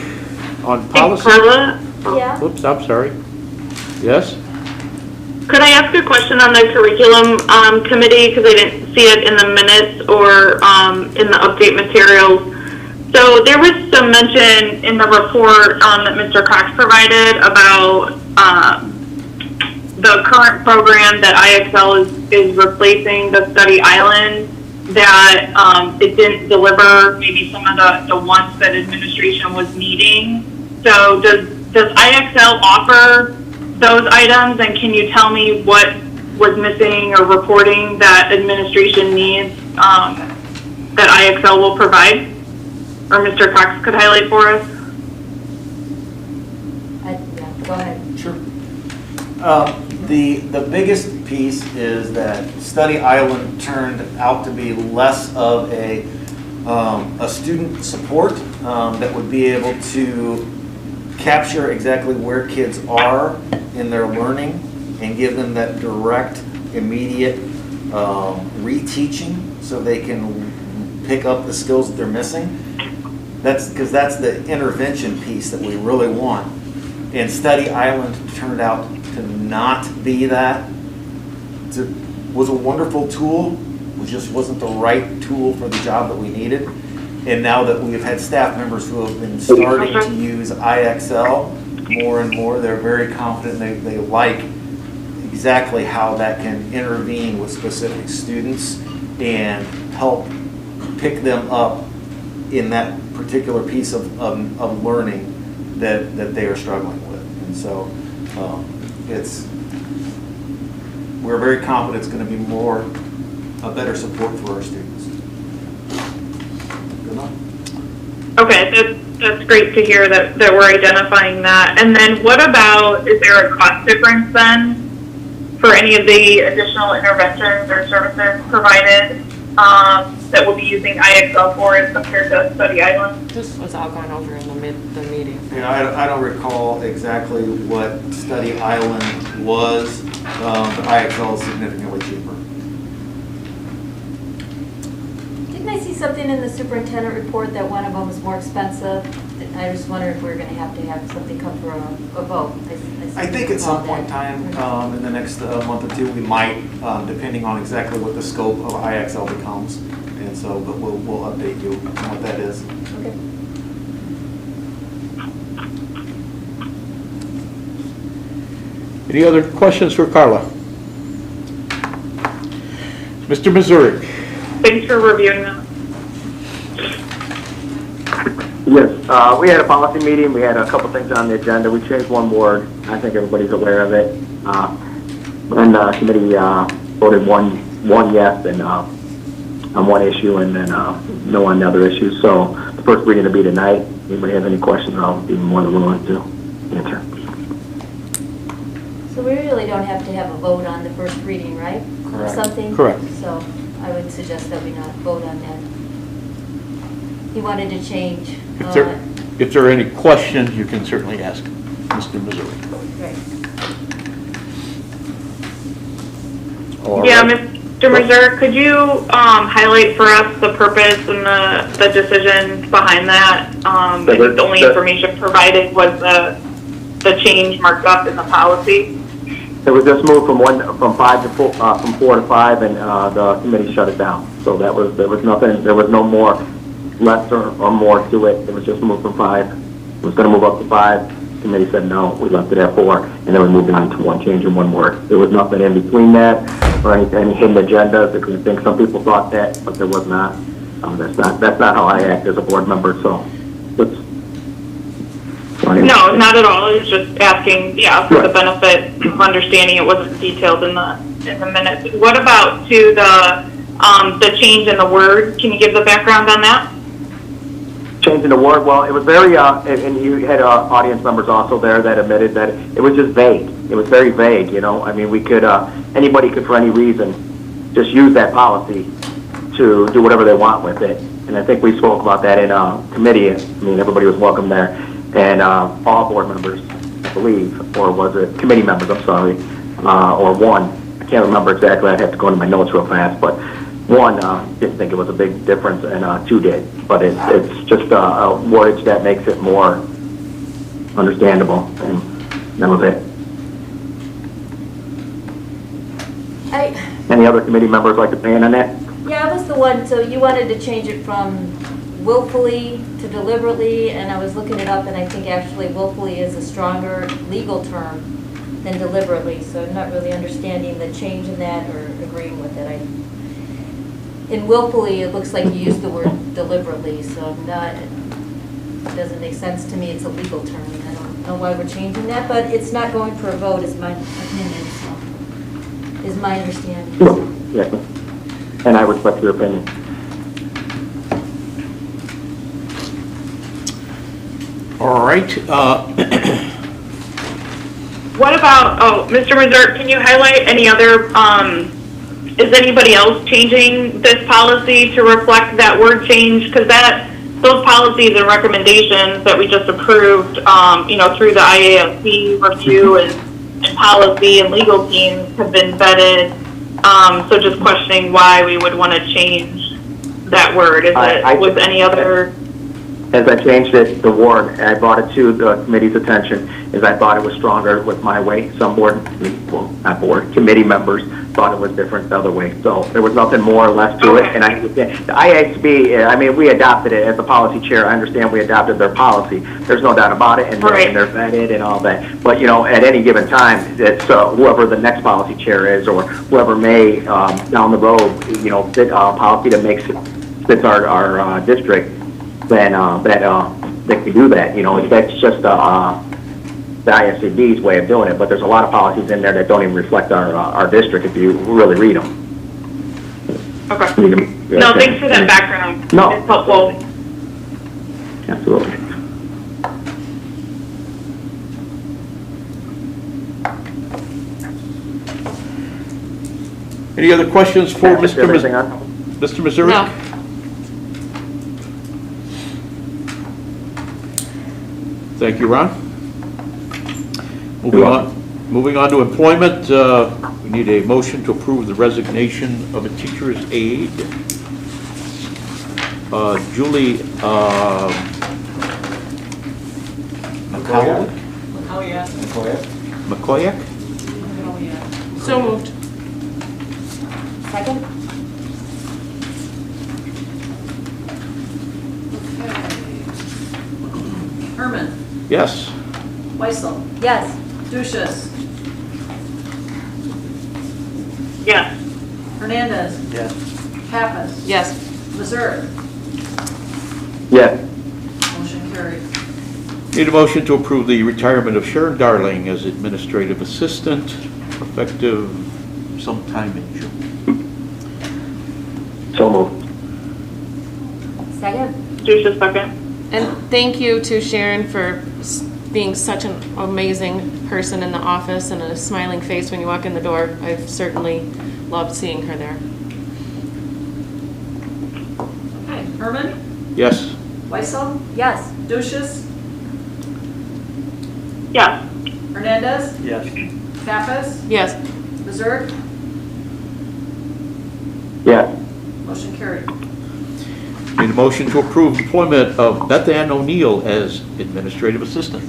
on policy. Carla, Yeah? Oops, I'm sorry. Yes? could I ask a question on the curriculum committee, because I didn't see it in the minutes or in the update materials. So there was some mention in the report that Mr. Cox provided about the current program that IXL is replacing the study island, that it didn't deliver maybe some of the wants that administration was needing. So does IXL offer those items, and can you tell me what was missing or reporting that administration needs that IXL will provide? Or Mr. Cox could highlight for us? Yeah, go ahead. Sure. The biggest piece is that Study Island turned out to be less of a student support that would be able to capture exactly where kids are in their learning and give them that direct, immediate reteaching so they can pick up the skills that they're missing. That's because that's the intervention piece that we really want. And Study Island turned out to not be that. It was a wonderful tool, it just wasn't the right tool for the job that we needed. And now that we've had staff members who have been starting to use IXL more and more, they're very confident, they like exactly how that can intervene with specific students and help pick them up in that particular piece of learning that they are struggling with. And so we're very confident it's going to be a better support for our students. Good enough? Okay, that's great to hear that we're identifying that. And then what about, is there a cost difference then for any of the additional interventions or services provided that we'll be using IXL for as compared to Study Island? This was all gone over in the meeting. Yeah, I don't recall exactly what Study Island was, but IXL is significantly cheaper. Didn't I see something in the superintendent report that one of them was more expensive? I just wonder if we're going to have something come for a vote. I think at some point in time, in the next month or two, we might, depending on exactly what the scope of IXL becomes. And so, but we'll update you on what that is. Okay. Any other questions for Carla? Mr. Mazurik. Thanks for reviewing that. Yes, we had a policy meeting. We had a couple things on the agenda. We changed one word. I think everybody's aware of it. And the committee voted one yes and on one issue, and then no on the other issues. So the first reading will be tonight. Anybody have any questions? I'll be more than willing to answer. So we really don't have to have a vote on the first reading, right? Correct. Or something? Correct. So I would suggest that we not vote on that. He wanted to change. If there are any questions, you can certainly ask Mr. Mazurik. Right. Yeah, Mr. Mazurik, could you highlight for us the purpose and the decision behind that? I think the only information provided was the change marked up in the policy. It was just moved from 4 to 5, and the committee shut it down. So there was nothing. There was no more less or more to it. It was just moved from 5. It was going to move up to 5. The committee said no. We left it at 4, and then we moved on to one change in one word. There was nothing in between that or any hidden agendas. I think some people thought that, but there was not. That's not how I act as a board member. So. No, not at all. I was just asking, for the benefit of understanding it wasn't detailed in the minutes. What about the change in the word? Can you give the background on that? Changing the word, well, it was very, and you had audience members also there that admitted that it was just vague. It was very vague, you know. I mean, we could, anybody could, for any reason, just use that policy to do whatever they want with it. And I think we spoke about that in committee. I mean, everybody was welcome there. And all board members, I believe, or was it committee members, I'm sorry, or one. I can't remember exactly. I'd have to go into my notes real fast. But one, didn't think it was a big difference, and two did. But it's just a wordage that makes it more understandable, and that was it. Any other committee members like to weigh in on that? Yeah, I was the one, so you wanted to change it from willfully to deliberately, and I was looking it up, and I think actually willfully is a stronger legal term than deliberately, so I'm not really understanding the change in that or agreeing with it. In willfully, it looks like you used the word deliberately, so I'm not, it doesn't make sense to me, it's a legal term. I don't know why we're changing that, but it's not going for a vote, is my opinion, so, is my understanding. So. Yeah, and I respect your opinion. All right. What about, Mr. Mazur, can you highlight any other, is anybody else changing this policy to reflect that word change? Because those policies and recommendations that we just approved, through the IASC review and policy and legal teams have been vetted. So just questioning why we would want to change that word. Was any other? As I changed it, the word, I brought it to the committee's attention, is I thought it was stronger with my way. Some committee members thought it was different the other way. So there was nothing more or less to it. And the IASB, we adopted it as a policy chair. I understand we adopted their policy. There's no doubt about it, and they're vetted and all that. But, at any given time, it's whoever the next policy chair is or whoever may down the road, fit a policy that fits our district, then they can do that. That's just the ISCD's way of doing it. But there's a lot of policies in there that don't even reflect our district if you really read them. Okay. No, thanks for that background. No. It's helpful. Absolutely. Any other questions for Mr. Missouri? No. Thank you, Ron. Moving on to employment, we need a motion to approve the resignation of a teacher's aide. Julie McCoyak? So moved. Second? Herman, Yes. Weissel, Yes. Dushis, Yes. Hernandez, Yes. Pappas, Yes. Missouri. Yes. Motion carried. Need a motion to approve the retirement of Sharon Darling as administrative assistant, effective sometime in June. So moved. Second? Just a second. And thank you to Sharon for being such an amazing person in the office and a smiling face when you walk in the door. I've certainly loved seeing her there. Okay, Herman, Yes. Weissel, Yes. Dushis, Yes. Hernandez, Yes. Pappas, Yes. Missouri. Yes. Motion carried. Need a motion to approve employment of Beth Ann O'Neill as administrative assistant.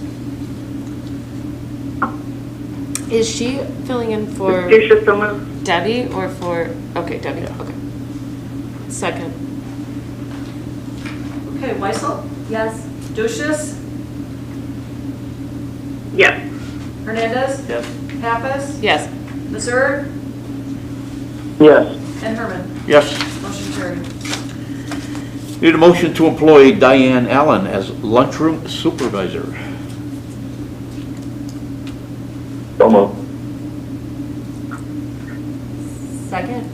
Is she filling in for Just so moved. Debbie or for, okay, Debbie, okay. Second. Okay, Weissel, Yes. Dushis, Yes. Hernandez, Yes. Pappas, Yes. Missouri, Yes. and Herman. Yes. Motion carried. Need a motion to employ Diane Allen as lunchroom supervisor. So moved. Second?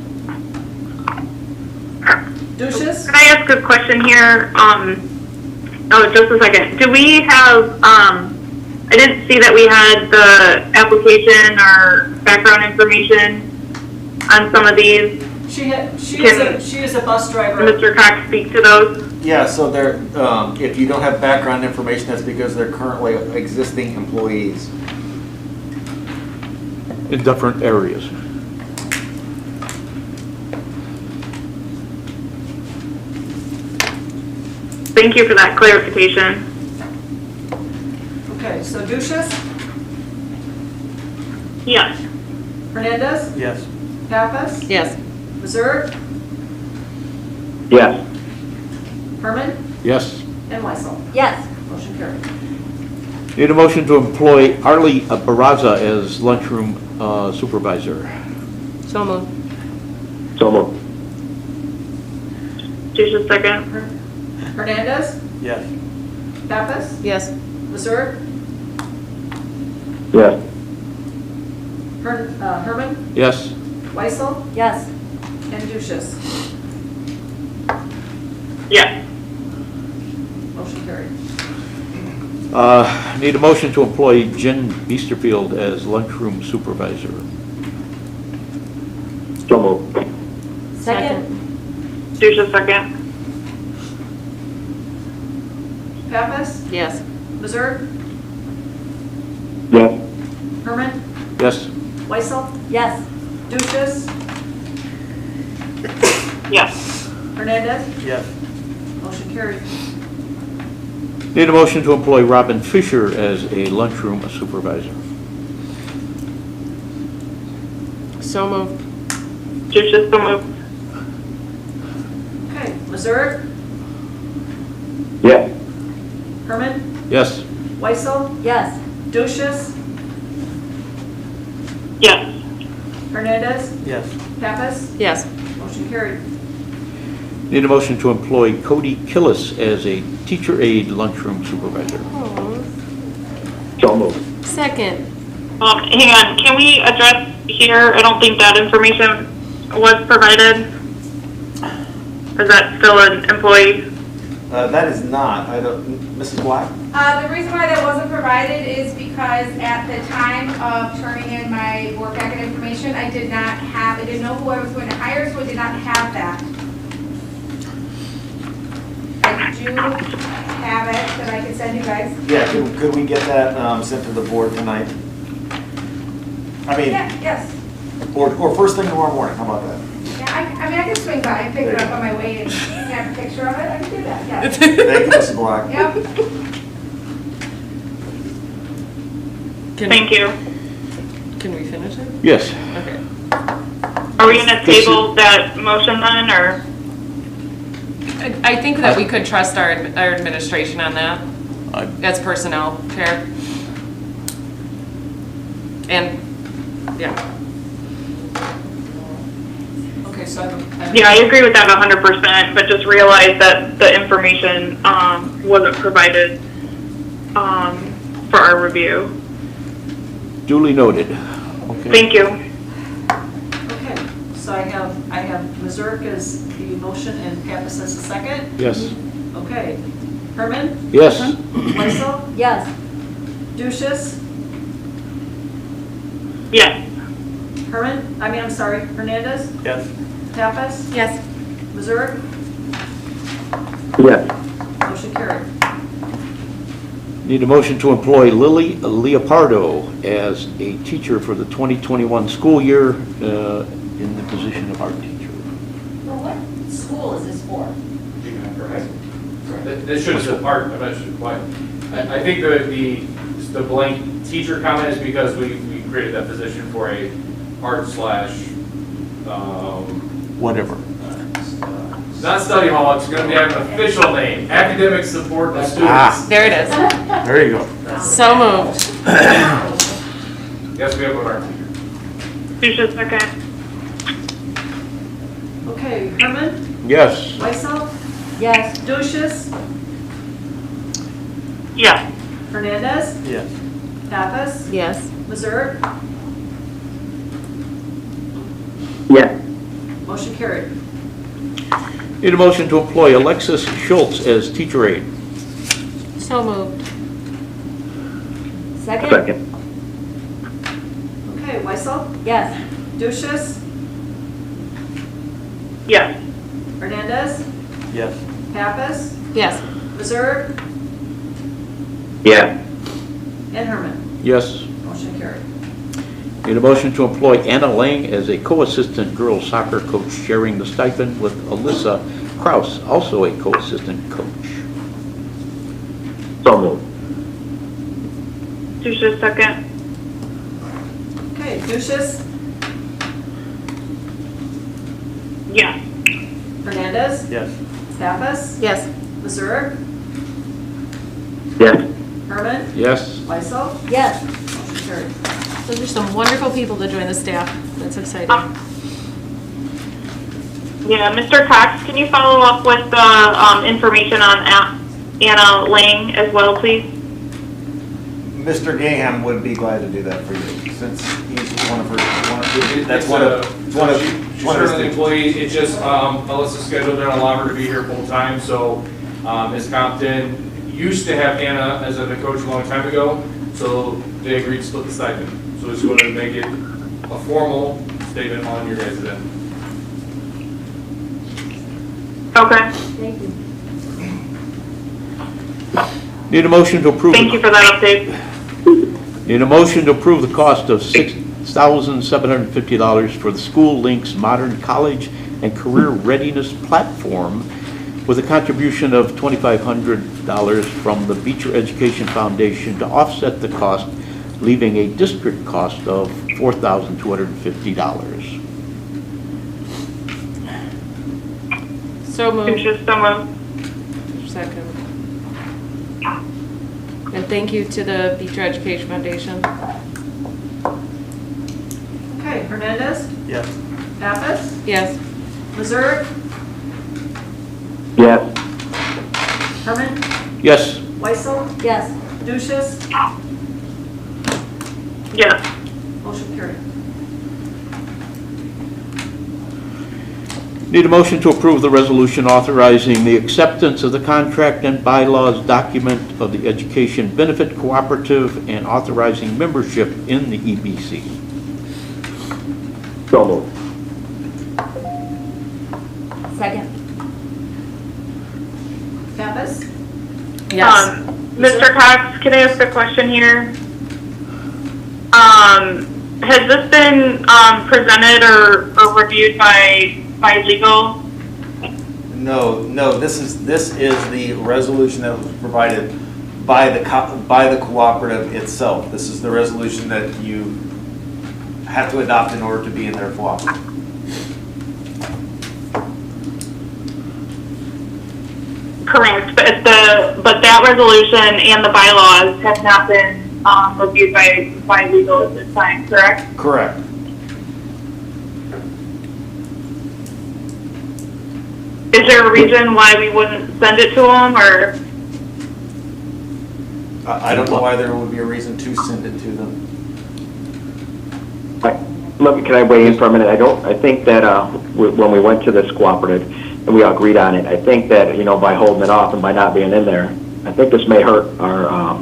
Dushis, Can I ask a question here? Just a second. Do we have, I didn't see that we had the application or background information on some of these. she is a bus driver. Mr. Cox speak to those? Yeah, so they're, if you don't have background information, that's because they're currently existing employees. In different areas. Thank you for that clarification. Okay, so Duchess, Yes. Hernandez, Yes. Pappas, Yes. Missouri, Yes. Herman, Yes. and Weissel. Yes. Motion carried. Need a motion to employ Arlie Barraza as lunchroom supervisor. So moved. So moved. Just a second. Hernandez, Yes. Pappas, Yes. Missouri, Yes. Herman, Yes. Weissel, Yes. and Duchess. Yes. Motion carried. Need a motion to employ Jen Beesterfield as lunchroom supervisor. So moved. Second. Just a second. Pappas, Yes. Missouri, Yes. Herman, Yes. Weissel, Yes. Duchess, Yes. Hernandez, Yes. motion carried. Need a motion to employ Robin Fisher as a lunchroom supervisor. So moved. Just so moved. Okay, Missouri, Yes. Herman, Yes. Weissel, Yes. Duchess, Yes. Hernandez, Yes. Pappas, Yes. motion carried. Need a motion to employ Cody Killis as a teacher aide lunchroom supervisor. So moved. Second. Hang on, can we address here, I don't think that information was provided. Is that still an employee? That is not, I don't, Mrs. Black? The reason why that wasn't provided is because at the time of turning in my work packet information, I didn't know who I was going to hire, so I did not have that. I do have it that I can send you guys. Yeah, could we get that sent to the board tonight? I mean, Yeah, yes. or first thing tomorrow morning, how about that? Yeah, I mean, I can swing by and pick it up on my way and snap a picture of it. I can do that, yeah. Thank you, Mrs. Black. Yep. Thank you. Can we finish it? Yes. Okay. Are we gonna table that motion then, or? I think that we could trust our administration on that. I- That's personnel, Chair. And, yeah. Okay, so I'm. Yeah, I agree with that 100%, but just realize that the information wasn't provided for our review. Duly noted. Okay. Thank you. Okay, so I have Missouri as the motion and Pappas as the second. Yes. Okay, Herman, Yes. Weissel, Yes. Duchess, Yes. I'm sorry, Hernandez, Yes. Pappas, Yes. Missouri, Yes. motion carried. Need a motion to employ Lily Leopardo as a teacher for the 2021 school year in the position of art teacher. Well, what school is this for? This should have said art, I'm not sure why. I think the blank teacher comment is because we created that position for a art slash, Whatever. not study hall, it's gonna be an official name, academic support of students. Ah. There it is. There you go. So moved. Yes, we have an art teacher. Just a second. Okay, Herman, Yes. Weissel, Yes. Duchess, Yes. Hernandez, Yes. Pappas, Yes. Missouri, Yes. motion carried. Need a motion to employ Alexis Schultz as teacher aide. So moved. Second? Second. Okay, Weissel, Yes. Duchess, Yes. Hernandez, Yes. Pappas, Yes. Missouri, Yes. and Herman, Yes. motion carried. Need a motion to employ Anna Lang as a co-assistant girls soccer coach, sharing the stipend with Alyssa Kraus, also a co-assistant coach. So moved. Duchess, second. Okay, Duchess, Yes. Hernandez, Yes. Pappas, Yes. Missouri, Yes. Herman, Yes. Weissel, Yes. motion carried. Those are some wonderful people to join the staff. That's exciting. Yeah, Mr. Cox, can you follow up with the information on Anna Lang as well, please? Mr. Gaham would be glad to do that for you, since he's one of her, that's It's one a- of She's one of his certainly an employee, it's just, Alyssa's schedule didn't allow her to be here full time, so, Ms. Compton used to have Anna as a coach a long time ago, so they agreed to split the stipend. So just wanted to make it a formal statement on your guys' end. Okay, Thank you. Need a motion to approve. thank you for that update. Need a motion to approve the cost of $6,750 for the School Links Modern College and Career Readiness Platform with a contribution of $2,500 from the Beecher Education Foundation to offset the cost, leaving a district cost of $4,250. So moved. Duchess, so moved. Second. And thank you to the Beecher Education Foundation. Okay, Hernandez, Yes. Pappas, Yes. Missouri, Yes. Herman, Yes. Weissel, Yes. Duchess, Yes. motion carried. Need a motion to approve the resolution authorizing the acceptance of the contract and bylaws document of the Education Benefit Cooperative and authorizing membership in the EBC. So moved. Second. Pappas, Yes. Mr. Cox, can I ask a question here? Has this been, presented or reviewed by legal? No, this is the resolution that was provided by the cooperative itself. This is the resolution that you have to adopt in order to be in their cooperative. Correct, but that resolution and the bylaws have not been, reviewed by legal at this time, correct? Correct. Is there a reason why we wouldn't send it to them, or? I don't know why there would be a reason to send it to them. Can I weigh in for a minute? I think that when we went to this cooperative and we agreed on it, I think that, by holding it off and by not being in there, I think this may hurt our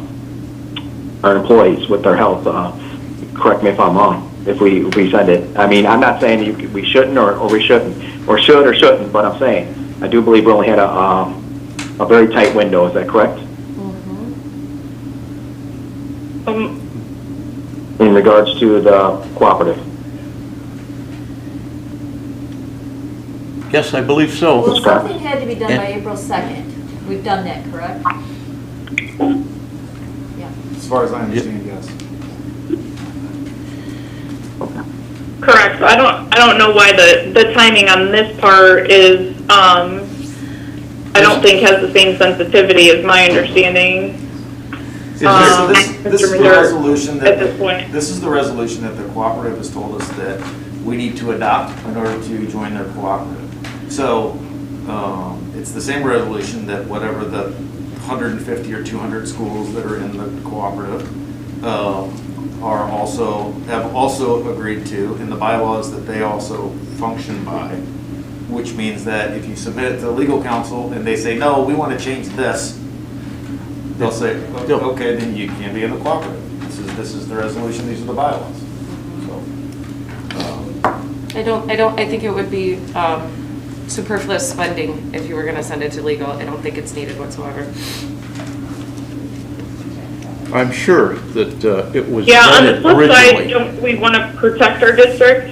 employees with their health. Correct me if I'm wrong, if we send it. I mean, I'm not saying we shouldn't or we shouldn't, or should or shouldn't, but I'm saying, I do believe we only had a very tight window. Is that correct? In regards to the cooperative? Yes, I believe so. Well, something had to be done by April 2nd. We've done that, correct? Yeah. As far as I understand, yes. Correct, so I don't know why the timing on this part is, I don't think has the same sensitivity as my understanding. So this is the resolution at this point. this is the resolution that the cooperative has told us that we need to adopt in order to join their cooperative. So it's the same resolution that whatever the 150 or 200 schools that are in the cooperative have also agreed to in the bylaws that they also function by, which means that if you submit it to the legal counsel and they say, no, we want to change this, they'll say, okay, then you can't be in the cooperative. This is the resolution, these are the bylaws. So, I think it would be superfluous spending if you were gonna send it to legal. I don't think it's needed whatsoever. I'm sure that it was Yeah, on the vetted flip side, originally. don't we want to protect our district?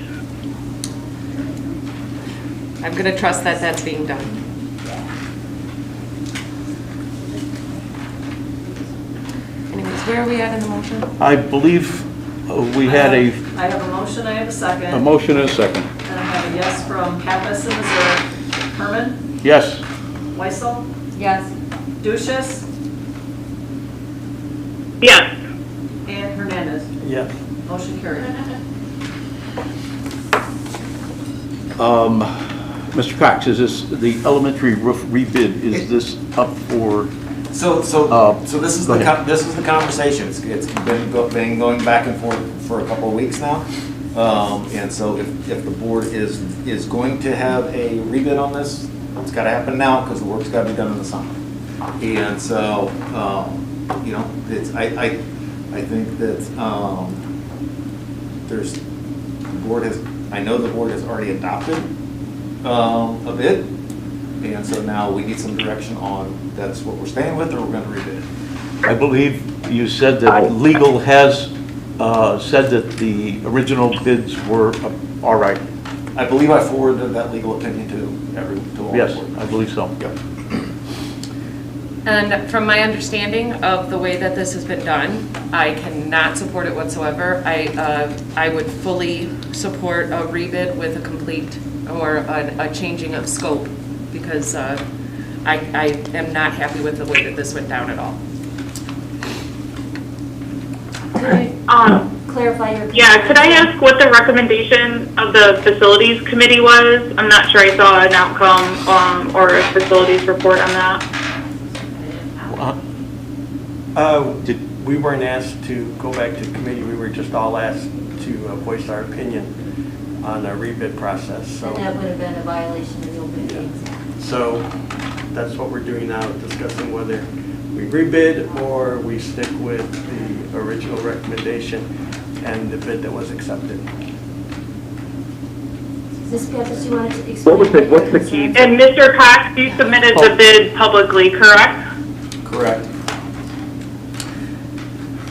I'm gonna trust that that's being done. Where are we at in the motion? I believe we had I have a motion, I have a second. a motion and a second. And I have a yes from Pappas and Missouri. Herman? Yes. Weissel? Yes. Duchess? Yes. And Hernandez. Yes. Motion carried. Mr. Cox, is this the elementary roof rebid? Is this up for? So this is Go ahead. this is the conversation. It's been going back and forth for a couple of weeks now. And so if the board is going to have a rebid on this, it's got to happen now because the work's got to be done in the summer. And so, you know, I think that I know the board has already adopted a bid. And so now we need some direction on that's what we're staying with or we're going to rebid. I believe you said that legal has said that the original bids were all right. I believe I forwarded that legal opinion to all. Yes, the board. I believe so. Yep. And from my understanding of the way that this has been done, I cannot support it whatsoever. I would fully support a rebid with a complete or a changing of scope because I am not happy with the way that this went down at all. Clarify your. Yeah, could I ask what the recommendation of the facilities committee was? I'm not sure I saw an outcome or a facilities report on that. We weren't asked to go back to committee, we were just all asked to voice our opinion on the rebid process, so. And that would have been a violation of the open meetings act. So that's what we're doing now, discussing whether we rebid or we stick with the original recommendation and the bid that was accepted. Ms. Pappas, you wanted to explain? What's the key? And Mr. Cox, you submitted the bid publicly, correct? Correct.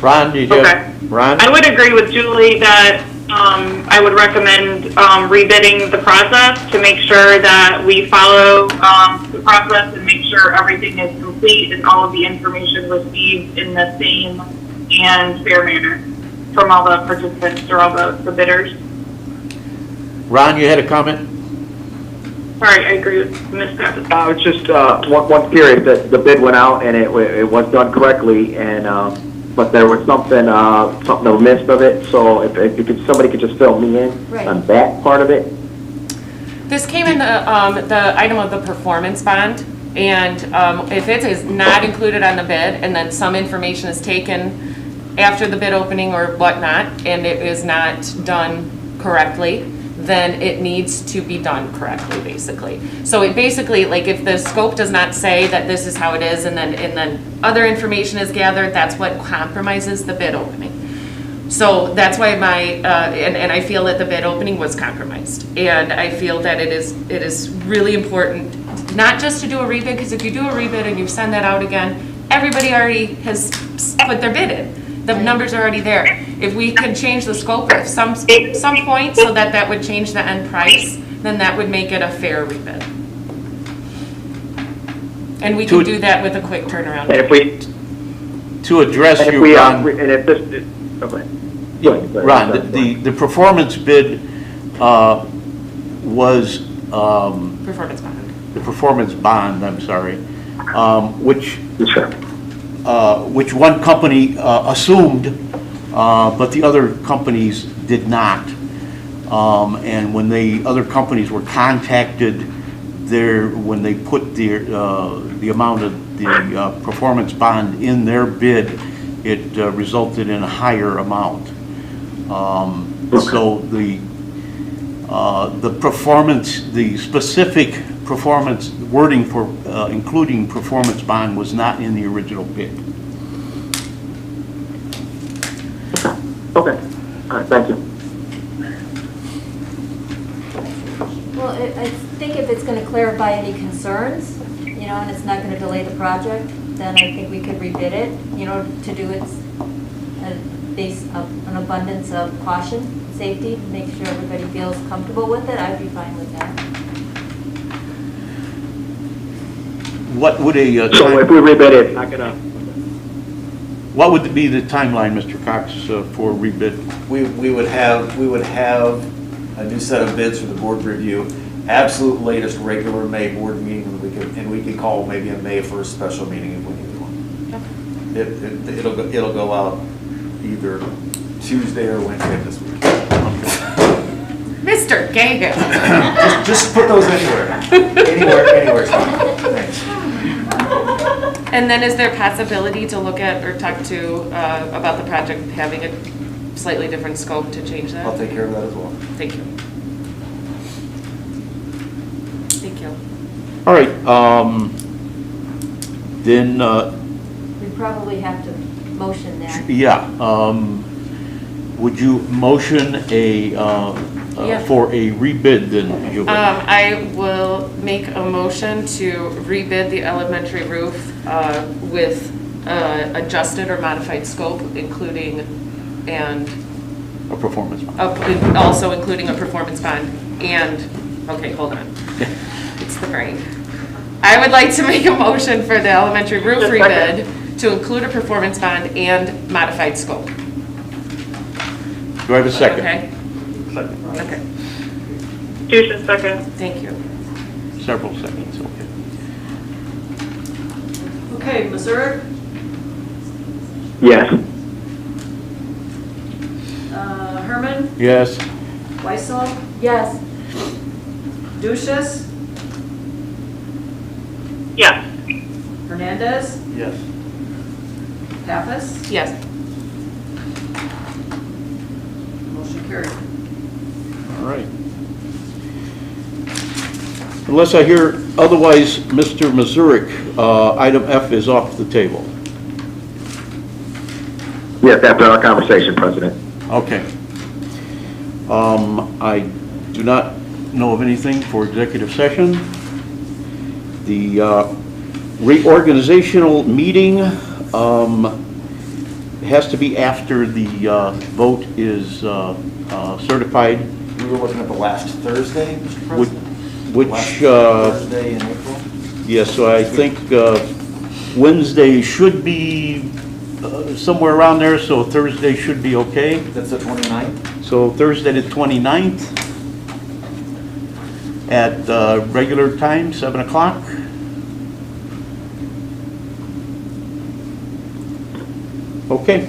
Ron, did you have, Ron? I would agree with Julie that I would recommend rebidding the process to make sure that we follow the process and make sure everything is complete and all of the information received in the same and fair manner from all the participants or all the bidders. Ron, you had a comment? Sorry, I agree with Ms. Pappas. I was just one curious that the bid went out and it was done correctly, and but there was something missed of it. So if somebody could just fill me in on that part of it. This came in the item of the performance bond, and if it is not included on the bid, and then some information is taken after the bid opening or whatnot, and it is not done correctly, then it needs to be done correctly, basically. So it basically, like, if the scope does not say that this is how it is, and then other information is gathered, that's what compromises the bid opening. So that's why and I feel that the bid opening was compromised. And I feel that it is really important, not just to do a rebid, because if you do a rebid and you send that out again, everybody already has put their bid in. The numbers are already there. If we can change the scope at some point so that would change the end price, then that would make it a fair rebid. And we can do that with a quick turnaround. And if we To address and if you, we Ron. and if this okay. Ron, the performance bid was Performance bond. the performance bond, I'm sorry, which one company assumed, but the other companies did not. And when the other companies were contacted, when they put the amount of the performance bond in their bid, it resulted in a higher amount. So the specific performance wording for including performance bond was not in the original bid. Okay. All right. Thank you. Well, I think if it's going to clarify any concerns, and it's not going to delay the project, then I think we could rebid it, to do it based on an abundance of caution, safety, make sure everybody feels comfortable with it. I'd be fine with that. What would a so if we rebid it, it's not gonna. What would be the timeline, Mr. Cox, for rebid? We would have a new set of bids for the board review, absolute latest regular May board meeting, and we could call maybe a May 1st special meeting if we need one. It'll go out either Tuesday or Wednesday of this week. Mr. Gagan. Just put those anywhere's fine. Thanks. And then is there possibility to look at or talk to about the project having a slightly different scope to change that? I'll take care of that as well. Thank you. Thank you. All right, then, We probably have to motion that. yeah, would you motion Yeah. for a rebid then, Julie? I will make a motion to rebid the elementary roof with adjusted or modified scope, including and A performance bond. also including a performance bond and, okay, hold on. It's the brain. I would like to make a motion for the elementary roof rebid to include a performance bond and modified scope. Do I have a second? Okay? Okay, Tuition second. thank you. Several seconds, okay. Okay, Missouri, Yes. Herman, Yes, Weissel, Yes, Duchess, Yes. Hernandez, Yes. Pappas, Yes. motion carried. all right. Unless I hear otherwise, Mr. Mazurik, item F is off the table. Yes, after our conversation, President. Okay. I do not know of anything for executive session. The reorganizational meeting has to be after the vote is certified. We were looking at the last Thursday, Mr. Which, President? Last Thursday in April? yes, so I think Wednesday should be somewhere around there, so Thursday should be okay. That's the 29th? So Thursday the 29th at regular time, 7 o'clock. Okay.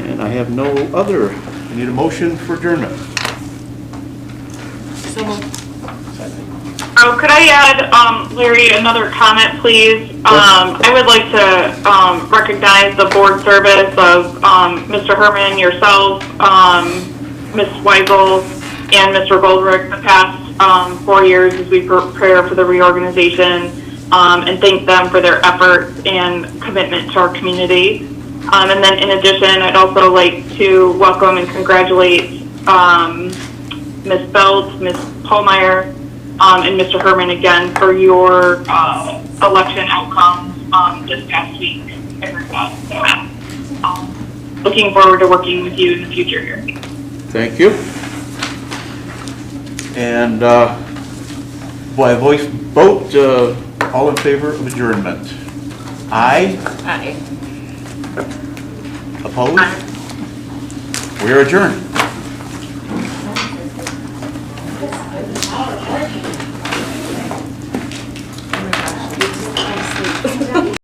And I have no other. I need a motion for adjournment. So moved. Oh, could I add, Larry, another comment, please? I would like to recognize the board service of Mr. Herman, yourself, Ms. Weigel, and Mr. Goldrick the past 4 years as we prepare for the reorganization, and thank them for their efforts and commitment to our community. And then in addition, I'd also like to welcome and congratulate Ms. Belt, Ms. Pallmeyer, and Mr. Herman again for your election outcomes this past week. I heard that. So, looking forward to working with you in the future here. Thank you. And by voice vote, all in favor of adjournment? Aye? Aye. Opposed? We are adjourned.